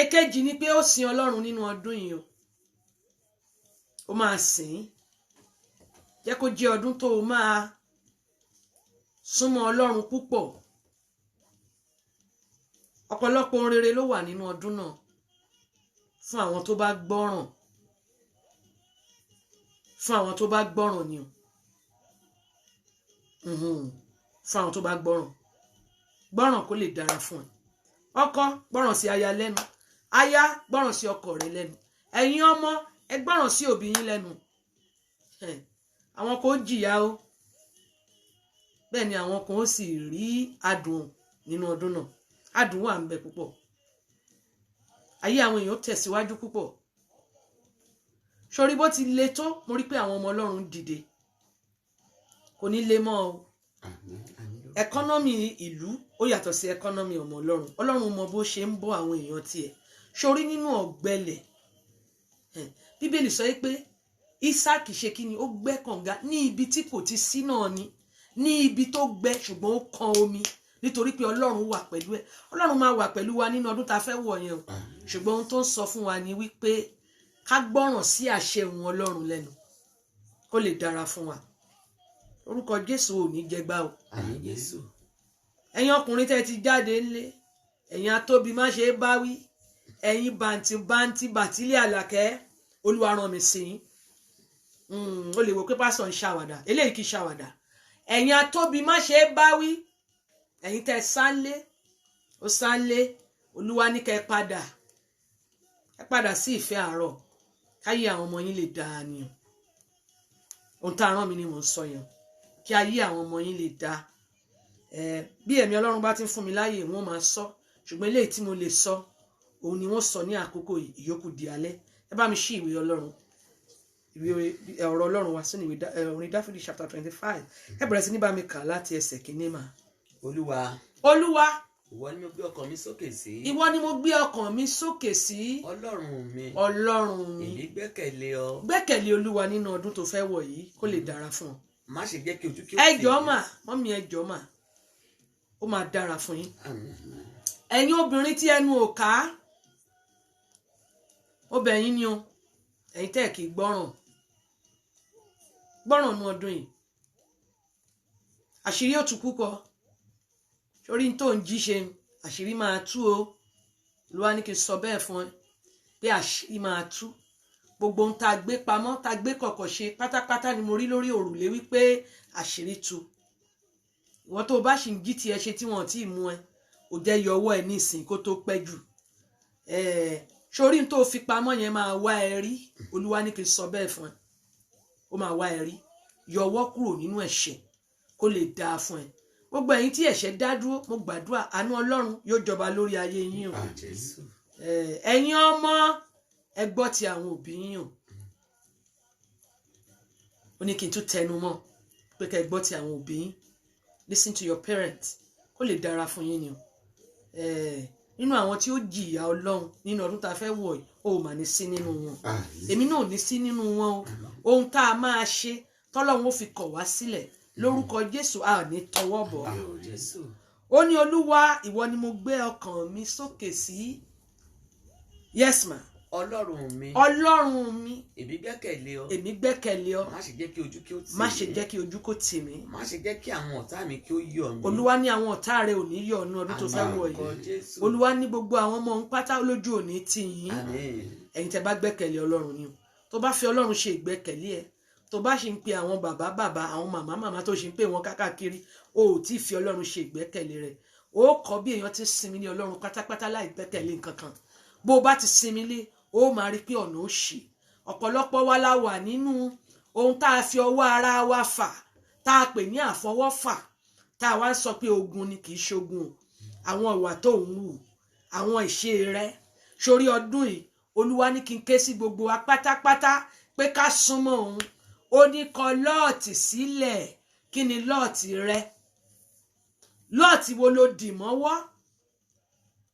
èkejì ni pé ó sin Ọlọ́run nínú ọdún yìí o ó máa sìn jẹ́ kó jẹ́ ọdún tó o máa súnmọ́ Ọlọ́run púpọ̀ ọ̀pọ̀lọpọ̀ ohun rere ló wà nínú ọdún náà fún àwọn tó bá gbọ́ràn ni o fún àwọn tó bá gbọ́ràn kó lè dára fún ẹ ọkọ gbọ́ràn sí aya lẹ́nu aya gbọ́ràn sí ọkọ rẹ lẹ́nu ẹ̀yin ọmọ ẹ gbọ́ràn sí òbí yín lẹ́nu àwọn kò jìyà o bẹ́ẹ̀ ni àwọn kan ó sì rí adùn nínú ọdún náà adùn wà ń bẹ púpọ̀ ayé àwọn èèyàn tẹ̀síwájú púpọ̀ sórí bó ti le tó mo rí pé àwọn ọmọ Ọlọ́run dìde kò ní le mọ́ o ẹkọ́nọ́mì ìlú ó yàtọ̀ sí ẹkọ́nọ́mì ọmọ Ọlọ́run mọ bó ṣe ń bọ́ àwọn èèyàn tiẹ̀ sórí nínú ọ̀gbẹlẹ̀ Bíbélì sọ pé Ísáàkì ṣe kí ni ó gbẹ́ kànga ní ibi tí kò ti sí náà ni ní ibi tó gbẹ ṣùgbọ́n ó kan omi nítorí pé Ọlọ́run wà pẹ̀lú ẹ Ọlọ́run máa wà pẹ̀lú wa nínú ọdún tá a fẹ́ wọ̀ yẹn o ṣùgbọ́n ohun tó ń sọ fún wa ni wípé ká gbọ́ràn sí àṣẹ òun Ọlọ́run lẹ́nu kó lè dára fún wa orúkọ Jésù ò ní jẹgbá o Àmín Jésù. ẹ̀yin ọkùnrin tẹ́ ti jáde ńlé ẹ̀yin atóbi má ṣe é báwí ẹ̀yin bàǹtì bàtílẹ̀ àlàkẹ́ Olúwa rán mi sí yín o lè wò pé pásọ̀ ń ṣàwàdà eléyìí kì í ṣàwàdà ẹ̀yin atóbi má ṣe é báwí ẹ̀yin tẹ́ sánlé Olúwa ní kẹ́ padà sí ìfẹ́ àárọ̀ káyé àwọn ọmọ yín lè dáa ni ohun tá a rán mi ni mò ń sọ yẹn kí ayé àwọn ọmọ yín lè dáa bí ẹ̀mí Ọlọ́run bá ti ń fún mi láàyè wọ́n máa sọ ṣùgbọ́n eléyìí tí mo lè sọ òun ni wọ́n sọ ní àkókò ìyókù di alẹ́ ẹ bá mi ṣí ìwé Ọlọ́run ìwé ọ̀rọ̀ Ọlọ́run wá sínú ìwé orin Dáfídì chapter 25 ẹ bẹ̀rẹ̀ sí ní bá mi kà láti ẹsẹ̀ kìíní mà. Olúwa ìwọ ni mo gbé ọkàn mi sókè sí. ìwọ ni mo gbé ọkàn mi sókè sí. Ọlọ́run mi. Ọlọ́run mi. Èmi gbẹ́kẹ̀lé ọ. Gbẹ́kẹ̀lé Olúwa nínú ọdún tó fẹ́ wọ̀ yìí kó lè dára fún ọ. Má ṣe jẹ́ kí ojú kí ó ẹ jọ̀ọ́ mà mọ́mì ẹ jọ̀ọ́ mà ó máa dára fún yín. ẹ̀yin obìnrin tí ẹnu ò ká ó bẹ̀ yín ni o ẹ̀yin tẹ́ kì í gbọ́ràn nu ọdún yìí àṣírí ó tú púpọ̀ sórí tó ń jí ṣe àṣírí máa tú o Olúwa ní kí n sọ bẹ́ẹ̀ fún ẹ pé àṣírí máa tú gbogbo ohun tá a gbé pamọ́ tá a gbé kọ̀kọ̀ ṣe pátápátá ni mo rí lórí òrùlé wípé àṣírí tú ìwọ tó o bá ṣì ń jí tiẹ̀ ṣe tí wọ́n ti mú ẹ ò jẹ́ yọ ọwọ́ ẹ ní ìsìn kó tó pẹ́ jù sórí tó fi pamọ́ yẹn máa wá ẹ rí Olúwa ní kí n sọ bẹ́ẹ̀ fún ẹ ó máa wá ẹ rí yọ ọwọ́ kúrò nínú ẹ̀ṣẹ̀ kó lè dáa fún ẹ gbogbo ẹ̀yin tí ẹ̀ṣẹ̀ dá dúró mo gbàdúrà àánú Ọlọ́run yóò jọba lórí ayé yín o ẹ̀yin ọmọ ẹ gbọ́ ti àwọn òbí yín o ó ní kí n tún tẹnu mọ́ pé kẹ́ ẹ gbọ́ ti àwọn òbí yín listen to your parents kó lè dára fún yín ni o nínú àwọn tí ó jìyà Ọlọ́run nínú ọdún tá a fẹ́ wọ̀ yìí ó mà ní sí nínú wọn èmi náà ní sí nínú wọn o ohun tá a máa ṣe tọ́lọ́run ó fi kọ̀ wá sílẹ̀ lórúkọ Jésù a ní tọwọ́ bọ̀ ó ní Olúwa ìwọ ni mo gbé ọkàn mi sókè sí yes ma. Ọlọ́run mi. Ọlọ́run mi. Èmi gbẹ́kẹ̀lé ọ. Èmi gbẹ́kẹ̀lé ọ. Má ṣe jẹ́ kí ojú kí ó tì mí. Má ṣe jẹ́ kí ojú kó tì mí. Má ṣe jẹ́ kí àwọn ọ̀tá mi kí ó yọ̀ mí. Olúwa ní àwọn ọ̀tá rẹ ò ní yọ̀ nínú ọdún tó fẹ́ wọ̀ yìí. Olúwa ní gbogbo àwọn ọmọ òun pátá lójú ò ní tì yín. Ẹ̀yin tẹ́ bá gbẹ́kẹ̀lé Ọlọ́run ni o. Tó bá fi Ọlọ́run ṣe ìgbẹ́kẹ̀lé ẹ. Tó bá ṣe ń pe àwọn bàbá àwọn màmá tó ṣe ń pè wọn káàkiri o ò tí ì fi Ọlọ́run ṣe ìgbẹ́kẹ̀lé rẹ. O kọ́ bí èèyàn ti sinmi ní Ọlọ́run pátápátá láì gbẹ́kẹ̀lé nǹkan kan. Bó o bá ti sinmi lé ó máa rí pé ọ̀nà ó ṣí ọ̀pọ̀lọpọ̀ wa la wà nínú ohun tá a fi ọwọ́ ara wa fà tá a pè ní àfọwọ́fà tá a wá ń sọ pé ogun ni kì í ṣogun àwọn ìwà tó ń wù àwọn ìṣe rẹ sórí ọdún yìí Olúwa ní kí n ké sí gbogbo wa pátápátá pé ká súnmọ́ òun ó ní kọ Lọ́ọ̀tì sílẹ̀ kí ni Lọ́ọ̀tì rẹ Lọ́ọ̀tì wo ló dì mọ́wọ́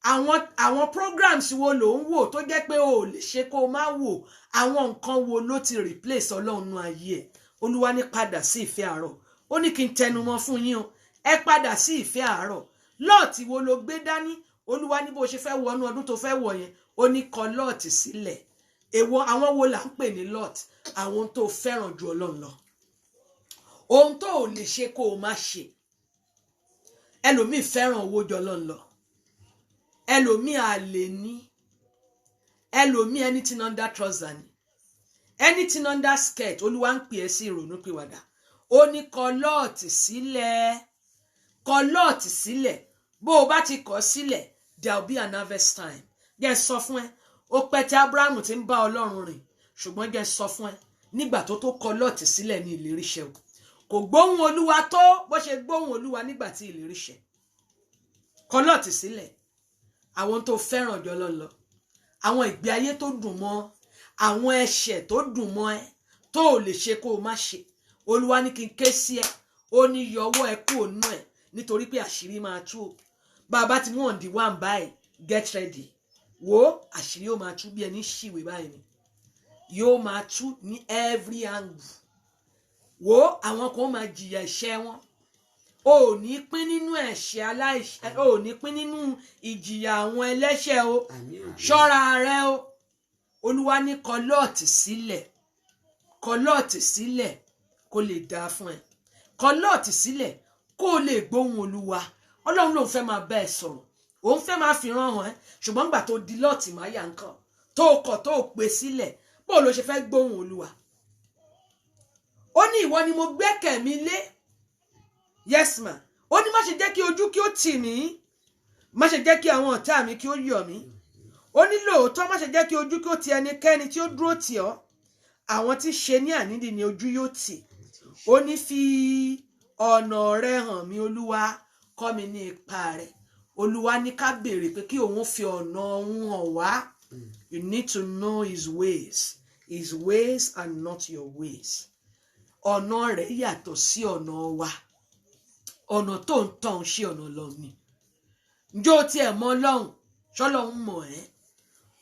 àwọn programs wo ló ń wò tó jẹ́ pé o ò lè ṣe kó o má wò àwọn nǹkan wo ló ti replace Ọlọ́run nú ayé ẹ̀ Olúwa ní padà sí ìfẹ́ àárọ̀ ó ní kí n tẹnumọ́ fún yín o ẹ padà sí ìfẹ́ àárọ̀ Lọ́ọ̀tì wo ló gbé dání Olúwa ní bó ṣe fẹ́ wọnú ọdún tó fẹ́ wọ̀ yẹn ó ní kọ Lọ́ọ̀tì sílẹ̀ èwo àwọn wo là ń pè ní Lọ́ọ̀t àwọn tó fẹ́ràn ju Ọlọ́run lọ ohun tó ò lè ṣe kó o má ṣe ẹlòmíì fẹ́ràn owó ju Ọlọ́run lọ ẹlòmíì àlè ní ẹlòmíì anything under trouser ni anything under skirt Olúwa ń pè é sí ìrònú pìwàdà ó ní kọ Lọ́ọ̀tì sílẹ̀ bó o bá ti kọ̀ sílẹ̀ there will be an harvest time jẹ́ sọ fún ẹ ó pẹ́ tí Abraham ti ń bá Ọlọ́run rìn ṣùgbọ́n jẹ́ sọ fún ẹ nígbà tó kọ Lọ́ọ̀tì sílẹ̀ ní ìlérí ṣẹ o kò gbóhùn Olúwa tó bó ṣe gbóhùn Olúwa nígbà tí ìlérí ṣẹ kọ Lọ́ọ̀tì sílẹ̀ àwọn tó fẹ́ràn jọ lọ àwọn ìgbé ayé tó dùn mọ́ àwọn ẹ̀ṣẹ̀ tó dùn mọ́ ẹ tó ò lè ṣe kó o má ṣe Olúwa ní kí n ké sí ẹ ó ní yọwọ́ ẹ kúrò nínú ẹ nítorí pé àṣírí máa tú o bàbá tí wọ́n di wá ń báyìí get ready wo àṣírí yóò máa tú bí ẹni ṣìwé báyìí ni yóò máa tú ní every angle wo àwọn kan máa jìyà ẹ̀ṣẹ̀ wọn o ò ní pín nínú ẹ̀ṣẹ̀ aláìṣẹ̀ o ò ní pín nínú ìjìyà àwọn ẹlẹ́ṣẹ̀ o ṣọ́ra rẹ o Olúwa ní kọ Lọ́ọ̀tì sílẹ̀ kó lè dáa fún ẹ kọ Lọ́ọ̀tì sílẹ̀ kó o lè gbóhùn Olúwa Ọlọ́run lòun fẹ́ máa bá ẹ sọ̀rọ̀ òun fẹ́ máa fi ràn hàn ẹ́ ṣùgbọ́n gbà tó di Lọ́ọ̀tì máa yà nǹkan tó kọ̀ tó pè sílẹ̀ bó ló ṣe fẹ́ gbóhùn Olúwa ó ní ìwọ ni mo gbẹ́kẹ̀ mi lé yes ma ó ní má ṣe jẹ́ kí ojú kí ó tì mí má ṣe jẹ́ kí àwọn ọ̀tá mi kí ó yọ̀ mí ó ní lóòótọ́ má ṣe jẹ́ kí ojú kí ó ti ẹnikẹ́ni tí ó dúró tì ọ́ àwọn tí ṣe ní ànídì ni ojú yóò tì ó ní fi ọ̀nà rẹ hàn mí Olúwa kọ́ mi ní ipa rẹ Olúwa ní ká béèrè pé kí òun fi ọ̀nà òun hàn wá you need to know his ways are not your ways ọ̀nà rẹ̀ yàtọ̀ sí ọ̀nà wa ọ̀nà tó ń tàn ṣe ọ̀nà lọ ni ǹjẹ́ o tiẹ̀ mọ Ọlọ́run ṣọ́lọ́run mọ̀ ẹ́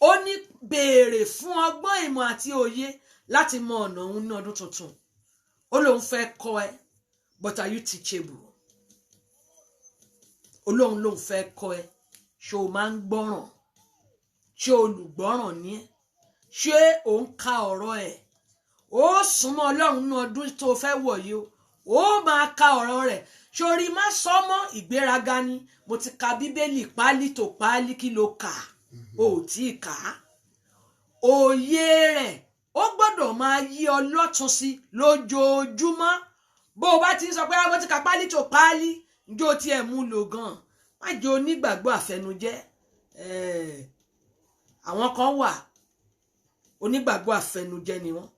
ó ní béèrè fún ọgbọ́n ìmọ̀ àti òye láti mọ ọ̀nà òun ní ọdún tuntun ó lóun fẹ́ kọ́ ẹ but are you teachable Ọlọ́run lóun fẹ́ kọ́ ẹ ṣé o máa ń gbọ́ràn ṣé olùgbọ́ràn ni ẹ́ ṣé ò ń ka ọ̀rọ̀ ẹ̀ ó súnmọ́ Ọlọ́run ní ọdún tó fẹ́ wọ̀ yìí ó máa ka ọ̀rọ̀ rẹ̀ sórí má sọ mọ́ ìgbéraga ni mo ti ka bíbélì páálí tó páálí kí ló kà ó tí ì kà á òye rẹ̀ ó gbọ́dọ̀ máa yí ọ lọ́tún sí lójoojúmọ́ bó o bá ti ń sọ pé mo ti ka páálí tó páálí ǹjẹ́ o tiẹ̀ mú lò gan má jẹ́ onígbàgbọ́ àfẹnujẹ́ àwọn kan wà onígbàgbọ́ àfẹnujẹ́ ni wọ́n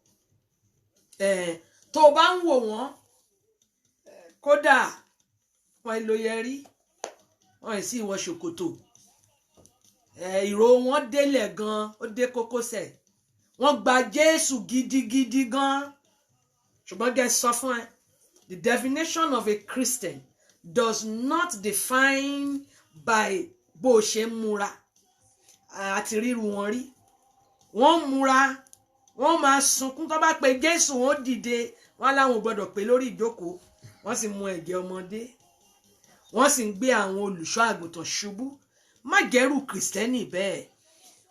tó o bá ń wò wọ́n kódà wọn èlò yẹrí wọn sì wọ ṣòkòtò ìró wọn délẹ̀ gan ó dé kókósẹ̀ wọn gba Jésù gidigidi gan ṣùgbọ́n gẹ́ sọ fún ẹ the definition of a Christian does not define by bó o ṣe ń múra àti ríru wọn rí wọ́n múra wọ́n máa sunkún tó bá pe Jésù wọ́n dìde wọ́n láwọn ò gbọ́dọ̀ pé lórí ìjókòó wọ́n sì mú ẹ̀jẹ̀ ọmọdé wọ́n sì ń gbé àwọn olùṣọ́ àgùntàn ṣubú má jẹ́rù kìrìsìtẹ́nì bẹ́ẹ̀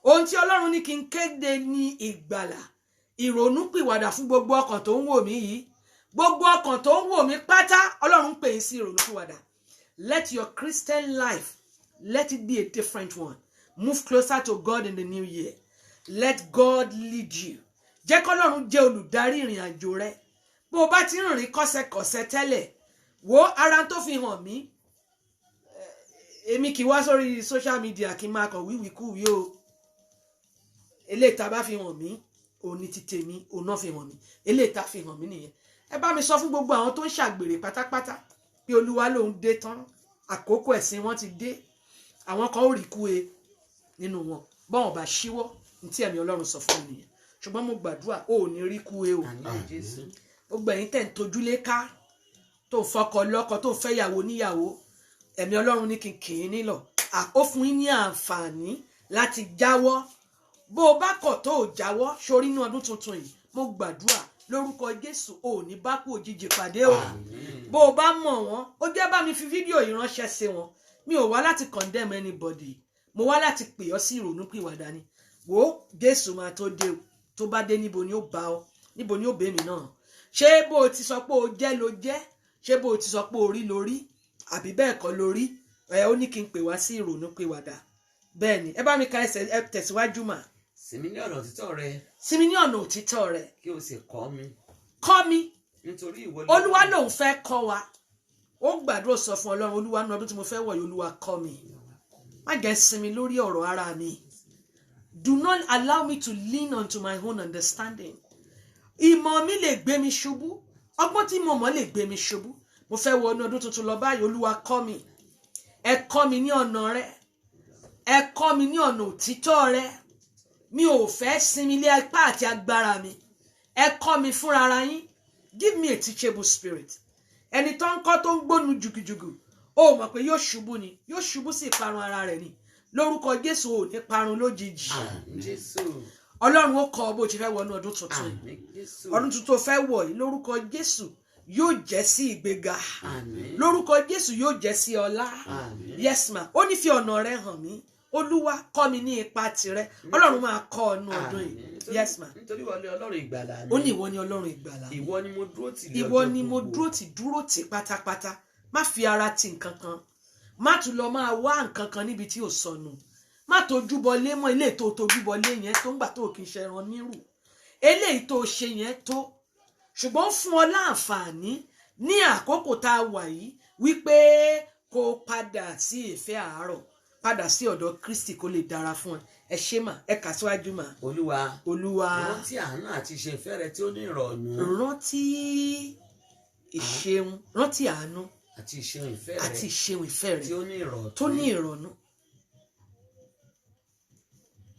ohun tí Ọlọ́run ní kí n kéde ní ìgbàlà ìrònúpìwàdà fún gbogbo ọkàn tó ń wò mí yìí gbogbo ọkàn tó ń wò mí pátá Ọlọ́run pè é sí ìrònúpìwàdà let your Christian life let it be a different one move closer to God in the new year let God lead you jẹ́ k'Ọlọ́run jẹ́ olùdarí ìrìn àjò rẹ bó o bá ti ń rìn kọ́sẹ̀kọ́sẹ̀ tẹ́lẹ̀ wo ara tó fi hàn mí èmi kì í wá sórí social media kí n máa kàn wíwíkúwí o eléyìí tá bá fi hàn mí òní ti tèmi òun náà fi hàn mí eléyìí tá fi hàn mí nìyẹn ẹ bá mi sọ fún gbogbo àwọn tó ń ṣàgbèrè pátápátá pé Olúwa lòun dé tán àkókò ẹ̀sìn wọn ti dé àwọn kan ò rí kú e nínú wọn bọ́n bá ṣíwọ́ ní tí ẹ̀mí Ọlọ́run sọ fún mi nìyẹn ṣùgbọ́n mo gbàdúrà ó ò ní rí kú e o gbogbo ẹ̀yin tẹ̀ ń tojúlé ká tó ń fọkọ lọ́kọ tó ń fẹ́ yàwó níyàwó ẹ̀mí Ọlọ́run ní kí n kì í nílọ̀ ó fún yín ní àǹfààní láti jáwọ́ bó o bá kọ̀ tó o jáwọ́ sórí inú ọdún tuntun yìí mo gbàdúrà lórúkọ Jésù ò ní bá kú òjijì pàdé o bó o bá mọ̀ wọ́n ó jẹ́ bá mi fi fídíò yìí ránṣẹ́ sí wọn mi ò wá láti condemn anybody mo wá láti pè ọ́ sí ìrònúpìwàdà ni wo Jésù máa tó dé o tó bá dé níbo ni ó bá ọ níbo ni ó bẹ́ mi náà ṣé bó o ti sọ pé o jẹ́ ló jẹ́ ṣé bó o ti sọ pé o rí ló rí àbí bẹ́ẹ̀ kọ́ ló rí ó ní kí n pè wá sí ìrònúpìwàdà bẹ́ẹ̀ ni ẹ bá mi ka ẹsẹ̀ ẹ tẹ̀síwájú mà. sinmi ní ọ̀nà òtítọ́ rẹ. sinmi ní ọ̀nà òtítọ́ rẹ. kí o sì kọ́ mi. kọ́ mi. nítorí ìwọ Olúwa lòun fẹ́ kọ́ wa ó gbàdúrà sọ fún Ọlọ́run Olúwa ní ọdún tí mo fẹ́ wọ̀ yìí Olúwa kọ́ mi má jẹ́ sinmi lórí ọ̀rọ̀ ara mi do not allow me to lean onto my own understanding ìmọ̀ mi lè gbé mi ṣubú ọgbọ́n tí mo mọ̀ lè gbé mi ṣubú mo fẹ́ wọ ní ọdún tuntun lọ báyìí Olúwa kọ́ mi ẹ kọ́ mi ní ọ̀nà rẹ ẹ kọ́ mi ní ọ̀nà òtítọ́ rẹ mi ò fẹ́ sinmi lé ipá àti agbára mi ẹ kọ́ mi fúnra ara yín give me a teachable spirit ẹni tó ń kọ́ tó ń gbónu jùgùjùgù ó mọ̀ pé yóò ṣubú ni yóò ṣubú sí ìparun ara rẹ̀ ni lórúkọ Jésù ò ní parun lójijì Ọlọ́run ó kọ́ bó ti fẹ́ wọnú ọdún tuntun ọdún tuntun fẹ́ wọ̀ yìí lórúkọ Jésù yóò jẹ́ sí ìgbéga lórúkọ Jésù yóò jẹ́ sí ọlá yes ma ó ní fi ọ̀nà rẹ hàn mí Olúwa kọ́ mi ní ipa tirẹ̀ Ọlọ́run máa kọ́ ọ nú ọdún yìí yes ma nítorí ìwọ ni Ọlọ́run ìgbàlà mi ó ní ìwọ ni Ọlọ́run ìgbàlà mi ìwọ ni mo dúró tì ìwọ ni mo dúró tì pátápátá má fi ara tì nǹkan kan má tún lọ máa wá nǹkan kan níbi tí ò sọnù má tójú bọlé mọ́ ilé tó tójú bọlé yẹn tó ń gbà tó kì í ṣe ẹran nírù eléyìí tó ṣe yẹn tó ṣùgbọ́n fún ọ láǹfààní ní àkókò tá a wà yìí wípé kó padà sí ìfẹ́ àárọ̀ padà sí ọ̀dọ̀ Kristi kó lè dára fún ẹ ṣé mà ẹ kà síwájú mà. Olúwa rántí àánú àti ìṣe ìfẹ́ rẹ tí ó ní ìrọ̀nù. rántí ìṣeun rántí àánú àti ìṣeun ìfẹ́ rẹ àti ìṣeun ìfẹ́ rẹ tó ní ìrọ̀nù.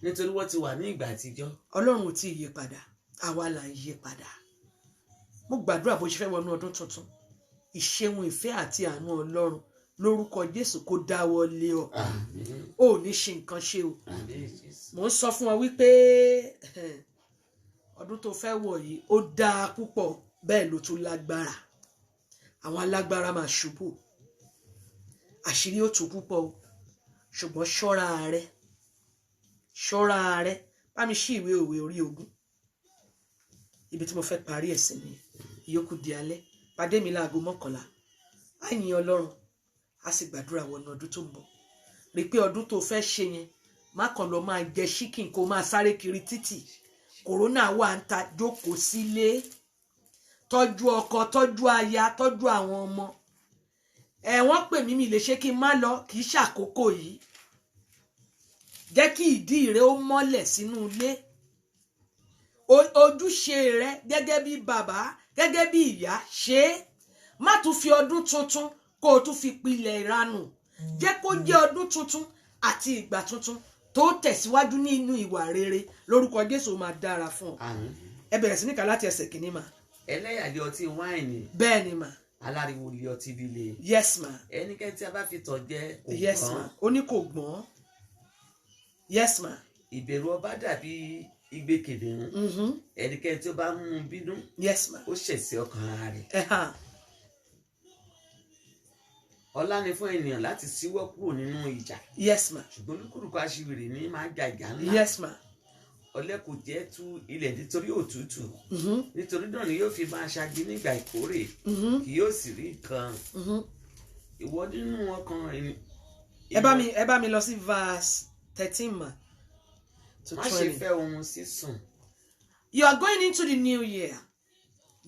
nítorí wọ́n ti wà ní ìgbà àtijọ́. Ọlọ́run ò tí ì yí padà àwa là ń yí padà. mo gbàdúrà bó ṣe fẹ́ wọnú ọdún tuntun ìṣeun ìfẹ́ àti àánú Ọlọ́run lórúkọ Jésù kó dáwọ́ lé ọ Àmín. ò ní ṣe nǹkan ṣe o Àmín Jésù. mò ń sọ fún ọ wípé ọdún tó fẹ́ wọ̀ yìí ó dáa púpọ̀ bẹ́ẹ̀ ló tún lágbára àwọn alágbára máa ṣubú àṣírí ó tú púpọ̀ o ṣùgbọ́n ṣọ́ra rẹ bá mi ṣí ìwé òwe orí 20 ibi tí mo fẹ́ parí ẹ̀sìn ni ìyókù di alẹ́ pàdé mi láago 11 á yin Ọlọ́run á sì gbàdúrà wọnú ọdún tó ń bọ̀ rí pé ọdún tó fẹ́ ṣe yẹn má kàn lọ máa jẹ ṣíkìn kó máa sáré kiri títì kòrónà wà ń ta jókòó sílé tọ́jú ọkọ tọ́jú aya tọ́jú àwọn ọmọ wọ́n pè mí mi lè ṣe kí n má lọ kì í ṣàkókò yìí jẹ́ kí ìdí rẹ ó mọ́lẹ̀ sínú ilé ojúṣe rẹ gẹ́gẹ́ bí bàbá gẹ́gẹ́ bí ìyá ṣe é má tún fi ọdún tuntun kó o tún fi pilẹ̀ ìranù jẹ́ kó jẹ́ ọdún tuntun àti ìgbà tuntun tó tẹ̀síwájú nínú ìwà rere lórúkọ Jésù máa dára fún ọ Àmín. ẹ bẹ̀rẹ̀ sí ní kà láti ẹsẹ̀ kìíní mà Ẹlẹ́yàlé ọtí wáìnì, bẹ́ẹ̀ ni mà aláriwo lé ọtí líle. yes ma Ẹnikẹ́ni tí a bá fi tọ̀ jẹ kò yes kàn. ma ó ní kò gbọ́n yes ma Ìbẹ̀rù ọba dàbí igbe kìnìún. Ẹnikẹ́ni tí ó bá mú un bínú, yes ma ó ṣẹ̀ sí ọkàn ara rẹ̀. ẹ̀hán Ọlá ni fún ènìyàn láti síwọ́ kúrò nínú ìjà. yes ma Ṣùgbọ́n olúkúlùkù aṣiwèrè ní máa ń jà ìjà ńlá. yes ma Ọ̀lẹ kò jẹ́ tú ilẹ̀ nítorí òtútù. Nítorí náà ni yóò fi máa ṣagi nígbà ìkórè. Kì yóò sì rí nǹkan. Ìwọ nínú ọkàn ẹ bá mi lọ sí verse 13 ma to má ṣe 20. fẹ́ ohun sísùn. You are going into the new year.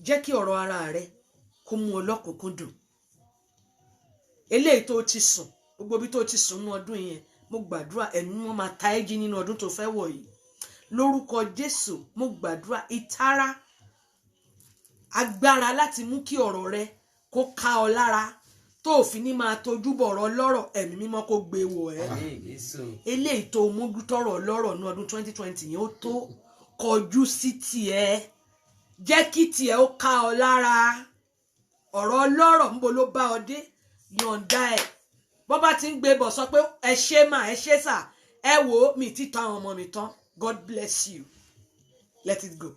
Jẹ́ kí ọ̀rọ̀ ara rẹ kó mú ọ lọ́kùnkúndùn. Eléyìí tó ti sùn, gbogbo bí tó ti sùn nínú ọdún yẹn, mo gbàdúrà ẹ̀mí wọn máa ta ẹ́ jí nínú ọdún tó fẹ́ wọ̀ yìí. Lórúkọ Jésù, mo gbàdúrà ìtara agbára láti mú kí ọ̀rọ̀ rẹ kó ká ọ lára tó òfin ní máa tojú bọ̀rọ̀ lọ́rọ̀ ẹ̀mí mímọ́ kó gbé wọ̀ ẹ́. Àmín Jésù. Eléyìí tó mójútọ́rọ̀ lọ́rọ̀ ní ọdún 2020 yẹn ó tó kọjú sí tiẹ̀ jẹ́ kí tiẹ̀ ó ká ọ lára ọ̀rọ̀ ọlọ́rọ̀ níbo ló bá ọ dé yọ̀ǹda ẹ̀ bọ́ bá ti ń gbé bọ̀ sọ pé ẹ ṣé mà ẹ ṣé sà ẹ wò ó mi ti tọ́ àwọn ọmọ mi tán God bless you let it go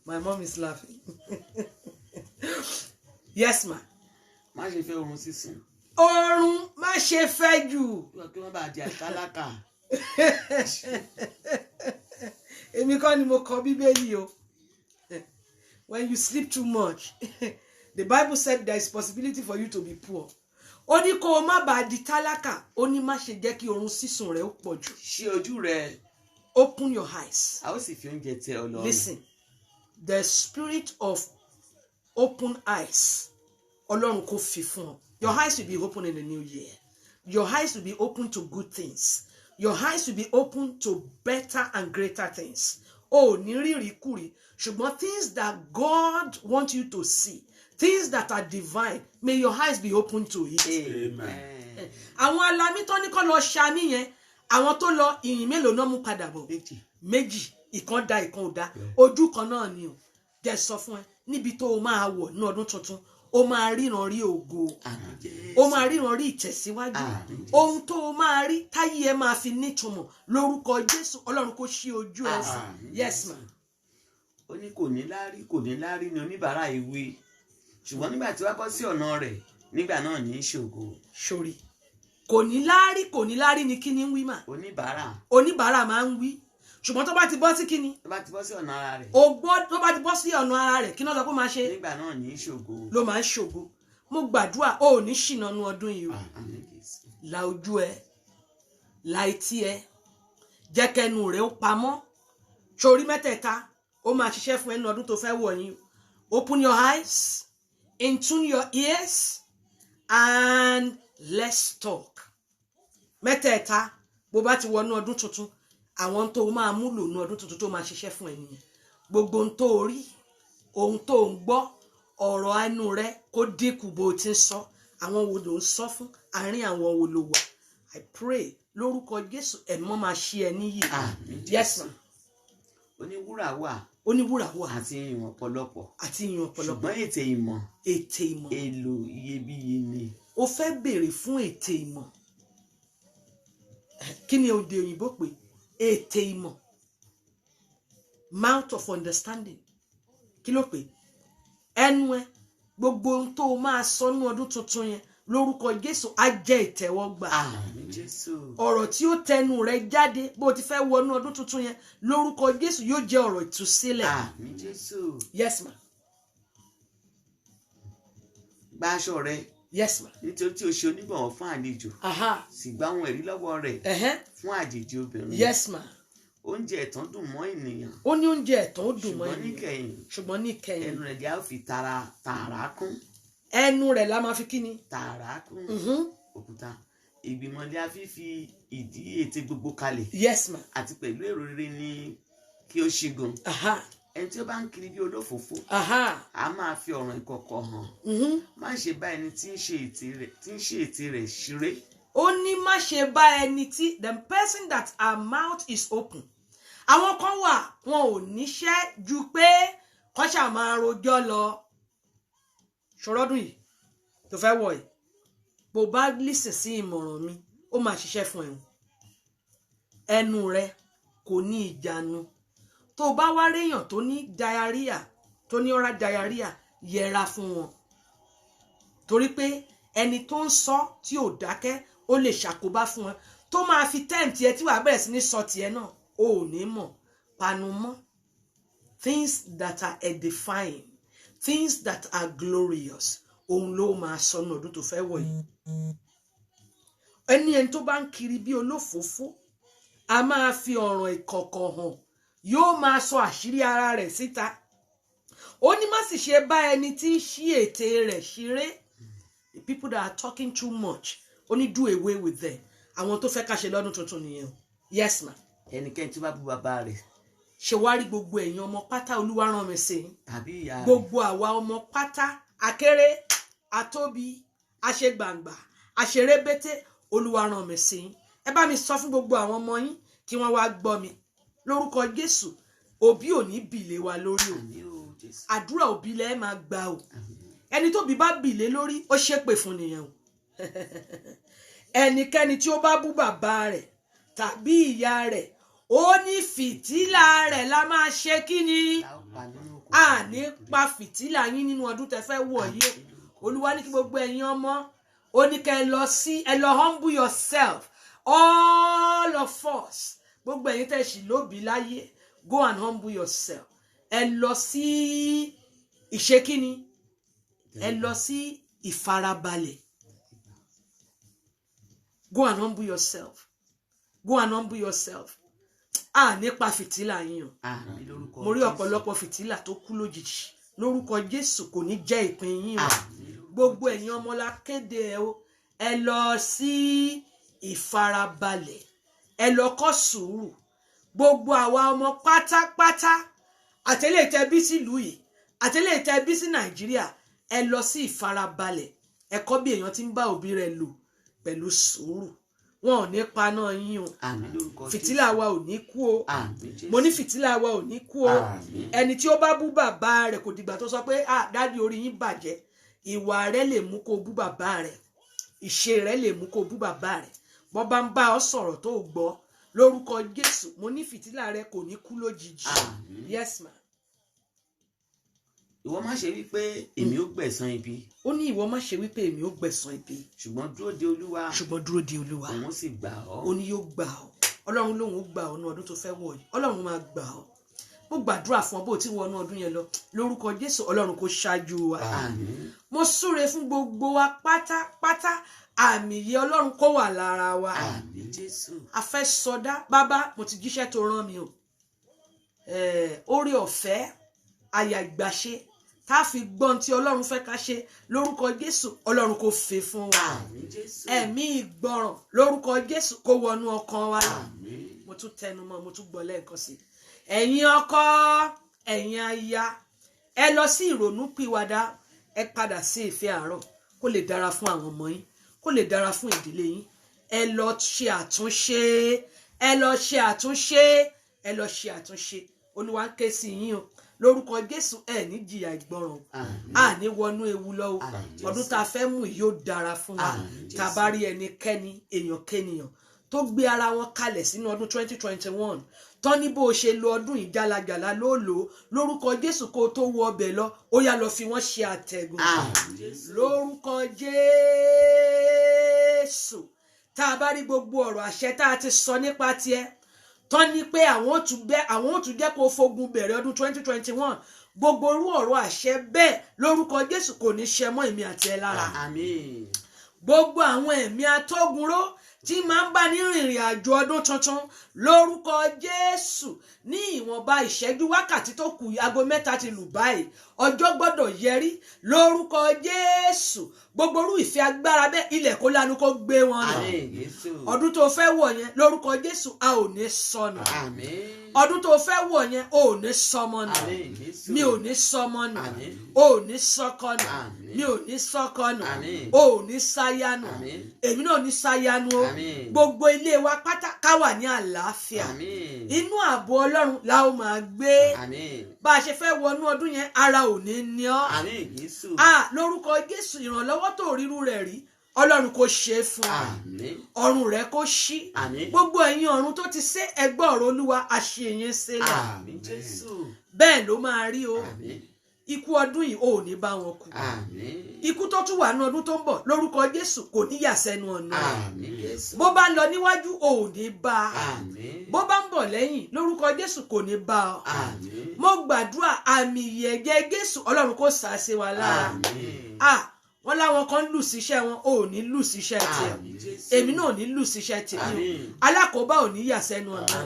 my mom is laughing yes ma Má ṣe fẹ́ ohun sísùn. oorun má ṣe fẹ́ jù Kí wọ́n bá di àtálákà. èmi kọ́ ni mo kọ Bíbélì o when you sleep too much the Bible said there is possibility for you to be poor ó ní kó o má bàa di tálákà ó ní má ṣe jẹ́ kí oorun sísùn rẹ ó pọ̀ jù Ṣí ojú rẹ, open your eyes a ó sì fi oúnjẹ tẹ́ ọ lọ́rùn. listen the spirit of open eyes Ọlọ́run kò fi fún ọ your eyes will be open in the new year your eyes will be open to good things your eyes will be open to better and greater things o ní rírí kúri ṣùgbọ́n things that God wants you to see things that are divine may your eyes be open to it. Amen. àwọn alamí tó ní kọ́ lọ ṣamí yẹn àwọn tó lọ ìyìn mélòó náà mú padà bọ̀ méjì ìkan da ìkan ò da ojú kan náà ni o jẹ́ sọ fún ẹ níbi tó o máa wọ̀ ní ọdún tuntun o máa ríran rí ògo Àmín Jésù. o máa ríran rí ìtẹ̀síwájú Àmín. ohun tó o máa rí táyé ẹ máa fi nítumọ̀ lórúkọ Jésù Ọlọ́run kó ṣí ojú ẹ sí Àmín. yes ma Ó ní kò ní láárí ni oníbàárà ìwé. Ṣùgbọ́n nígbà tí wàá bọ́ sí ọ̀nà rẹ̀, nígbà náà ní í ṣògo. sórí kò ní láárí ni kíni ń wí mà Oníbàárà oníbàárà máa ń wí ṣùgbọ́n tó bá ti bọ́ sí kíni tó bá ti bọ́ sí ọ̀nà ara rẹ̀, tó bá ti bọ́ sí ọ̀nà ara rẹ̀ kí náà sọ pé máa ṣe nígbà náà ní í ṣògo. ló máa ń ṣògo mo gbàdúrà o ò ní ṣìnà nu ọdún yìí o Àmín Jésù. la ojú ẹ la etí ẹ jẹ́ kẹnu rẹ ó pamọ́ sórí mẹ́tẹ̀ẹ̀ta ó máa ṣiṣẹ́ fún ẹnu ọdún tó fẹ́ wọ̀ yín open your eyes intune your ears and let's talk mẹ́tẹ̀ẹ̀ta bó bá ti wọnú ọdún tuntun àwọn tó máa múlò ní ọdún tuntun tó máa ṣiṣẹ́ fún ẹnìyẹn gbogbo ohun tó rí ohun tó ń gbọ́ ọ̀rọ̀ ẹnu rẹ kó dínkù bó ti ń sọ àwọn wo ló ń sọ fún àárín àwọn wo ló wà I pray lórúkọ Jésù ẹ̀mọ́ máa ṣí ẹ níyì Àmín Jésù. yes ma Oníwúrà wà oníwúrà wà àti ìyàn ọ̀pọ̀lọpọ̀. àti ìyàn ọ̀pọ̀lọpọ̀ Ṣùgbọ́n ètè ìmọ̀ ètè ìmọ̀ èlò iyebíye ni. o fẹ́ béèrè fún ète ìmọ̀. Kí ni òde òyìnbó pé ète ìmọ̀, mouth of understanding. Kí ló pé ẹnu ẹ gbogbo ohun tó máa sọ ní ọdún tuntun yẹn lórúkọ Jésù á jẹ́ ìtẹ́wọ́gbà. Àmín Jésù. Ọ̀rọ̀ tí ó tẹnu rẹ jáde bó ti fẹ́ wọnú ọdún tuntun yẹn lórúkọ Jésù yóò jẹ́ ọ̀rọ̀ ìtúsílẹ̀. Àmín Jésù. Yes ma. Gba aṣọ rẹ. Yes ma. Nítorí tí o ṣe onígbọ̀wọ́ fún àlejò. Aha. Sì gba ohun ẹ̀rí lọ́wọ́ rẹ̀ fún àjèjì obìnrin. Yes ma. Oúnjẹ ẹ̀tàn dùn mọ́ ènìyàn. Ó ní oúnjẹ ẹ̀tàn ó dùn mọ́ Ṣùgbọ́n ènìyàn. níkẹyìn. Ṣùgbọ́n níkẹyìn. Ẹnu rẹ̀ jẹ́ a ó fi tààrà kún. Ẹnu rẹ̀ la máa fi kí ni? Tààrà kún. Òkúta. Ìgbìmọ̀ ilé a fi ìdí ète gbogbo kalẹ̀. Yes ma. Àti pẹ̀lú èrò rere ni kí ó ṣígun. Aha. Ẹni tí ó bá ń kiri bí olófòófó. Aha. A máa fi ọ̀ràn ìkọ̀kọ̀ hàn. Má ṣe bá ẹni tí ń ṣe ète rẹ̀ ṣeré. Ó ní má ṣe bá ẹni tí, the person that her mouth is open. Àwọn kan wà wọn ò níṣẹ́ ju pé kán ṣáà máa rojọ́ lọ. Ṣòrọ́dún yìí tó fẹ́ wọ̀ yìí, bó bá lísìn sí ìmọ̀ràn mi, ó máa ṣiṣẹ́ fún ẹ̀hún. Ẹnu rẹ kò ní ìjánu. Tó bá wá réèyàn tó ní diarrhea, tó ní oral diarrhea, yẹra fún wọn. Torí pé ẹni tó ń sọ tí ò dákẹ́, ó lè ṣàkóbá fún ẹ. Tó máa fi time tiẹ̀ tí wàá bẹ̀rẹ̀ sí ní sọ tiẹ̀ náà, ó ò ní mọ̀. Panu mọ́. Things that are edifying, things that are glorious, òun ló máa sọ ní ọdún tó fẹ́ wọ̀ yìí. Ẹni tó bá ń kiri bí olófòófó, a máa fi ọ̀ràn ìkọ̀kọ̀ hàn, yóò máa sọ àṣírí ara rẹ̀ síta. Ó ní má sì ṣe bá ẹni tí ń ṣí ète rẹ̀ ṣeré. The people that are talking too much, ó ní do away with them. Àwọn tó fẹ́ ká ṣe lọ́dún tuntun nìyẹn. Yes ma. Ẹnikẹ́ni tí ó bá bú bàbá rẹ̀. Ṣé wá rí gbogbo ẹ̀yin ọmọ pátá Olúwa rán mi sí yín. Tàbí ìyá rẹ̀. Gbogbo àwa ọmọ pátá, akéré, atóbi, aṣegbàǹgbà, aṣerébété, Olúwa rán mi sí yín. Ẹ bá mi sọ fún gbogbo àwọn ọmọ yín kí wọ́n wá gbọ́ mi. Lórúkọ Jésù, òbí ò ní bìlé wa lórí o. Àdúrà òbí lẹ máa gbà o. Ẹni tó bí bá bìlé lórí, ó ṣépè fún nìyẹn o. Ẹnikẹ́ni tí ó bá bú bàbá rẹ̀ tàbí ìyá rẹ̀, ó ní fìtílà rẹ̀ la máa ṣe kí ni? A ní pa fìtílà yín nínú ọdún tẹ́ fẹ́ wọ̀ yìí. Olúwa ní kí gbogbo ẹ̀yin ọmọ, ó ní kẹ́ ẹ lọ humble yourself. All of us, gbogbo ẹ̀yin tẹ́ ṣì lóbi láyé, go and humble yourself. Ẹ lọ sí ìṣekíni, ẹ lọ sí ìfarabalẹ̀. Go and humble yourself. Go and humble yourself. Nípa fìtílà yín o. Mo rí ọ̀pọ̀lọpọ̀ fìtílà tó kú lójijì. Lórúkọ Jésù kò ní jẹ́ ìpín yín o. Gbogbo ẹ̀yin ọmọ la kéde ẹ o. Ẹ lọ sí ìfarabalẹ̀. Ẹ lọ kọ́ sùúrù. Gbogbo àwa ọmọ pátápátá, àtẹlẹ́ tẹ́ bí sílùú yìí, àtẹlẹ́ tẹ́ bí sí Nàìjíríà, ẹ lọ sí ìfarabalẹ̀. Ẹ kọ́ bí èèyàn ti ń bá òbí rẹ̀ lò pẹ̀lú sùúrù. Wọn ò ní paná yín o. Fìtílà wa ò ní kú o. Mo ní fìtílà wa ò ní kú o. Ẹni tí ó bá bú bàbá rẹ̀ kò dìgbà tó sọ pé dádì orí yín bàjẹ́. Ìwà rẹ̀ lè mú kó bú bàbá rẹ̀. Ìṣe rẹ̀ lè mú kó bú bàbá rẹ̀. Bọ́ bá ń bá ọ sọ̀rọ̀ tó gbọ́, lórúkọ Jésù, mo ní fìtílà rẹ̀ kò ní kú lójijì. Yes ma. Ìwọ má ṣe wípé èmi ó gbẹ̀san ibi. Ó ní ìwọ má ṣe wípé èmi ó gbẹ̀san ibi. Ṣùgbọ́n dúró de Olúwa. Ṣùgbọ́n dúró de Olúwa. Òun sì gbà ọ́. Ó ní yóò gbà ọ́. Ọlọ́run lòun ó gbà ọ́ ní ọdún tó fẹ́ wọ̀ yìí. Ọlọ́run máa gbà ọ́. Mo gbàdúrà fún ọ bó ti wọnú ọdún yẹn lọ. Lórúkọ Jésù, Ọlọ́run kó ṣáájú wa. Àmín. Mo súre fún gbogbo wa pátápátá. Àmì yìí Ọlọ́run kó wà lára wa. Àmín Jésù. A fẹ́ sọdá. Bàbá, mo ti jíṣẹ́ tó rán mi o. Oore ọ̀fẹ́, àyà ìgbàṣe, tá a fi gbọ́n tí Ọlọ́run fẹ́ ká ṣe. Lórúkọ Jésù, Ọlọ́run kó fẹ́ fún wa. Àmín Jésù. Ẹ̀mí ìgbọràn, lórúkọ Jésù, kó wọnú ọkàn wa. Àmín. Mo tún tẹnu mọ́, mo tún gbọ́ lẹ́ẹ̀kan sí. Ẹ̀yin ọkọ, ẹ̀yin aya, ẹ lọ sí ìrònúpìwàdà, ẹ padà sí ìfẹ́ àárọ̀, kó lè dára fún àwọn ọmọ yín, kó lè dára fún ìdílé yín. Ẹ lọ ṣe àtúnṣe, ẹ lọ ṣe àtúnṣe, ẹ lọ ṣe àtúnṣe. Olúwa ń ké sí yín o. lórúkọ Jésù ẹ ní jìyà ìgbọràn a ní wọnú ewu lọ́wọ́ ọdún tá a fẹ́ mú yóò dára fún wa tá a bá rí ẹnikẹ́ni èèyàn kéèyàn tó gbé ara wọn kalẹ̀ sínú ọdún 2021 tán ní bó o ṣe lo ọdún ìjálajàla ló lò lórúkọ Jésù kó tó wọ ọbẹ̀ lọ ó yá lọ fi wọ́n ṣe àtẹ̀gùn lórúkọ Jésù tá a bá rí gbogbo ọ̀rọ̀ àṣẹ tá a ti sọ nípa tiẹ̀ tán ní pé àwọn ò tún jẹ́ kó fogun bẹ̀rẹ̀ ọdún 2021 gbogbo orú ọ̀rọ̀ àṣẹ bẹ́ẹ̀ lórúkọ Jésù kò ní ṣẹ mọ́ èmi àti ẹ lára gbogbo àwọn ẹ̀mí atógunró tí máa ń bá ní rìnrìn àjò ọdún tuntun lórúkọ Jésù ní ìwọ̀nba ìṣẹ́jú wákàtí tó kù aago 3 ti lù báyìí ọjọ́ gbọ́dọ̀ yẹrí lórúkọ Jésù gbogbo orú ìfẹ́ agbára bẹ́ẹ̀ ilẹ̀ kó lanu kó gbé wọn nà ọdún tó fẹ́ wọ̀ yẹn lórúkọ Jésù a ò ní sọnù ọdún tó fẹ́ wọ̀ yẹn o ò ní sọmọ nù mi ò ní sọmọ nù o ò ní sọkọ nù mi ò ní sọkọ nù o ò ní sáyánù èmi náà ní sáyánù o gbogbo ilé wa pátá ká wà ní àlàáfíà inú ààbò Ọlọ́run la ó máa gbé bá a ṣe fẹ́ wọnú ọdún yẹn ara ò ní ní ọ́ lórúkọ Jésù ìrànlọ́wọ́ tó ríru rẹ̀ rí Ọlọ́run kò ṣe é fún ọ ọ̀run rẹ̀ kò ṣí gbogbo ẹ̀yin ọ̀run tó ti sé ẹgbẹ́ ọ̀rọ̀ Olúwa àṣeyẹn sílẹ̀ bẹ́ẹ̀ ló máa rí o ikú ọdún yìí ò ní bá wọn kú ikú tó tún wà ní ọdún tó ń bọ̀ lórúkọ Jésù kò ní yà sẹ́nu ọ̀nà bó bá ń lọ níwájú ò ní bá bó bá ń bọ̀ lẹ́yìn lórúkọ Jésù kò ní bá ọ mo gbàdúrà àmì ìyẹ̀jẹ̀ Jésù Ọlọ́run kò sá sí wa lára wọ́n láwọn kan lù síṣẹ́ wọn ò ní lù síṣẹ́ tiẹ̀ èmi náà ò ní lù síṣẹ́ tiẹ̀ alákòóbá ò ní yà sẹ́nu ọ̀nà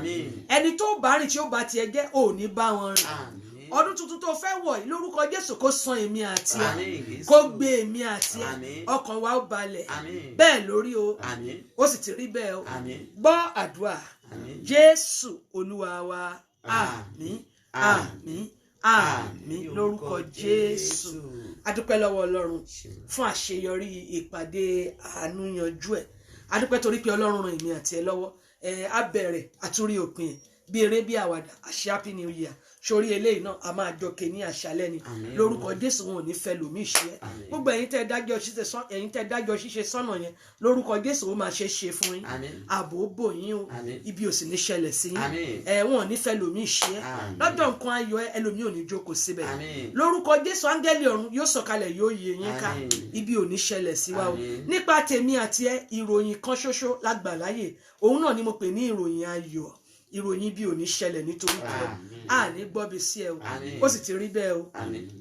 ẹni tó bá rìn tí ó bá tiẹ̀ jẹ́ ò ní bá wọn rìn ọdún tuntun tó fẹ́ wọ̀ yìí lórúkọ Jésù kó san èmi àti ẹ kó gbé èmi àti ẹ ọkàn wa ó balẹ̀ bẹ́ẹ̀ lórí o ó sì ti rí bẹ́ẹ̀ o gbọ́ àdúrà Jésù Olúwa wa àmín àmín àmín lórúkọ Jésù adúpẹ́ lọ́wọ́ Ọlọ́run fún àṣeyọrí ìpàdé àánú yanjú ẹ̀ adúpẹ́ torí pé Ọlọ́run ràn èmi àti ẹ lọ́wọ́ á bẹ̀rẹ̀ àtúrí òpin ẹ̀ bí eré bí àwàdà àṣẹ happy new year sórí eléyìí náà a máa jọkè ní àṣálẹ́ ni lórúkọ Jésù wọn ò ní fẹ́ lòmíì ṣe é gbogbo ẹ̀yin tẹ́ dájọ́ ṣíṣe sọ́nà yẹn lórúkọ Jésù ó máa ṣe fún yín ààbò bò yín o ibi ò sì ní ṣẹlẹ̀ sí yín wọn ò ní fẹ́ lòmíì ṣe é lọ́jọ́ nǹkan ayọ̀ ẹlòmíì ò ní jókòó síbẹ̀ lórúkọ Jésù áńgẹ́lì ọ̀run yóò sọ̀kalẹ̀ yóò yé yín ká ibi ò ní ṣẹlẹ̀ sí wa o nípa tèmi àti ẹ ìròyìn kan ṣoṣo lágbàláyè òun náà ni mo pè ní ìròyìn ayọ̀ ìròyìn bí ò ní ṣẹlẹ̀ nítorí tó a ní gbọ́bi sí ẹ o ó sì ti rí bẹ́ẹ̀ o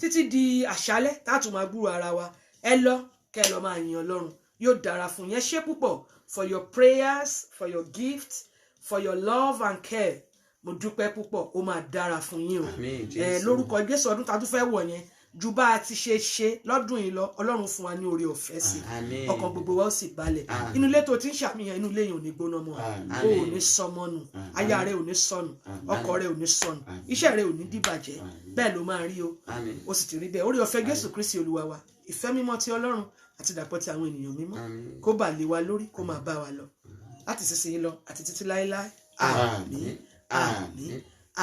títí di àṣálẹ́ táàtù máa gbúrò ara wa ẹ lọ kẹ́ ẹ lọ máa yin Ọlọ́run yóò dára fún yẹn ṣé púpọ̀ for your prayers for your gifts for your love and care mo dúpẹ́ púpọ̀ ó máa dára fún yín o lórúkọ Jésù ọdún tá a tún fẹ́ wọ̀ yẹn ju bá a ti ṣe lọ́dún yìí lọ Ọlọ́run fún wa ní oore ọ̀fẹ́ sí ọkàn gbogbo wa ó sì balẹ̀ inú ilé tó ti ń ṣàmìyàn inú ilé yìí ò ní gbóná mọ́ o ò ní sọmọ nù aya rẹ ò ní sọnù ọkọ rẹ ò ní sọnù iṣẹ́ rẹ ò ní dìbàjẹ́ bẹ́ẹ̀ ló máa rí o ó sì ti rí bẹ́ẹ̀ oore ọ̀fẹ́ Jésù Kristi Olúwa wa ìfẹ́ mímọ́ ti Ọlọ́run àti ìdàpọ̀ ti àwọn ènìyàn mímọ́ kó bà lé wa lórí kó máa bá wa lọ láti sísìn lọ àti títí láéláé àmín àmín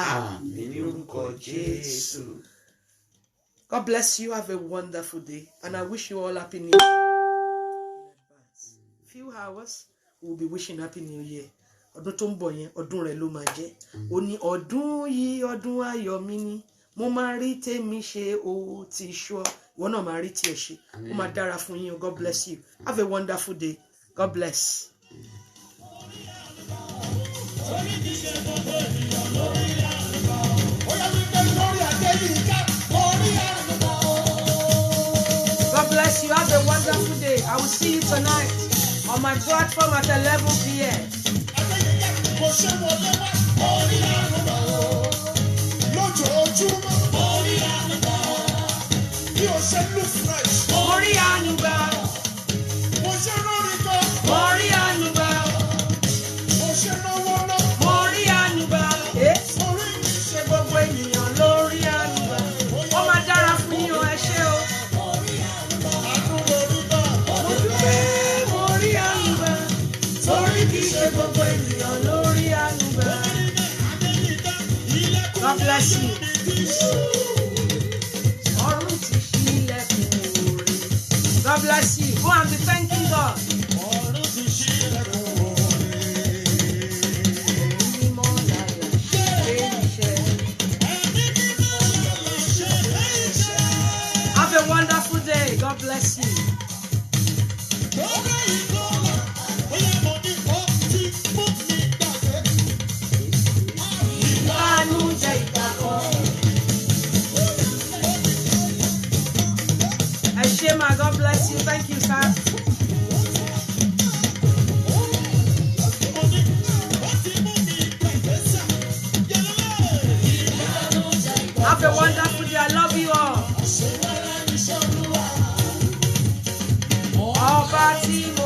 àmín ní orúkọ Jésù. God bless you. Have a wonderful day. And I wish you all happy new year in advance. Few hours, we'll be wishing happy new year. Ọdún tó ń bọ̀ yẹn, ọdún rẹ̀ ló máa jẹ́. Ó ní ọdún yìí, ọdún ayọ̀ mi ni. Mo máa rí tèmi ṣe o ti ṣọ́. Ìwọ náà máa rí tiẹ̀ ṣe. Ó máa dára fún yín. God bless you. Have a wonderful day. God bless. God bless you. Have a wonderful day. I will see you tonight on my platform at 11 p.m. God bless you. Ọ̀run ti ṣílẹ̀kùn oore. God bless you. Go and be thanking God. Ọ̀run ti ṣílẹ̀kùn oore. Mímọ́ láyà ṣe iṣẹ́. Have a wonderful day. God bless you. Ìbànújẹ́ ìgbà kan. Ẹ ṣé ma, God bless you. Thank you, sir. Have a wonderful day. I love you all. Ọba tí mo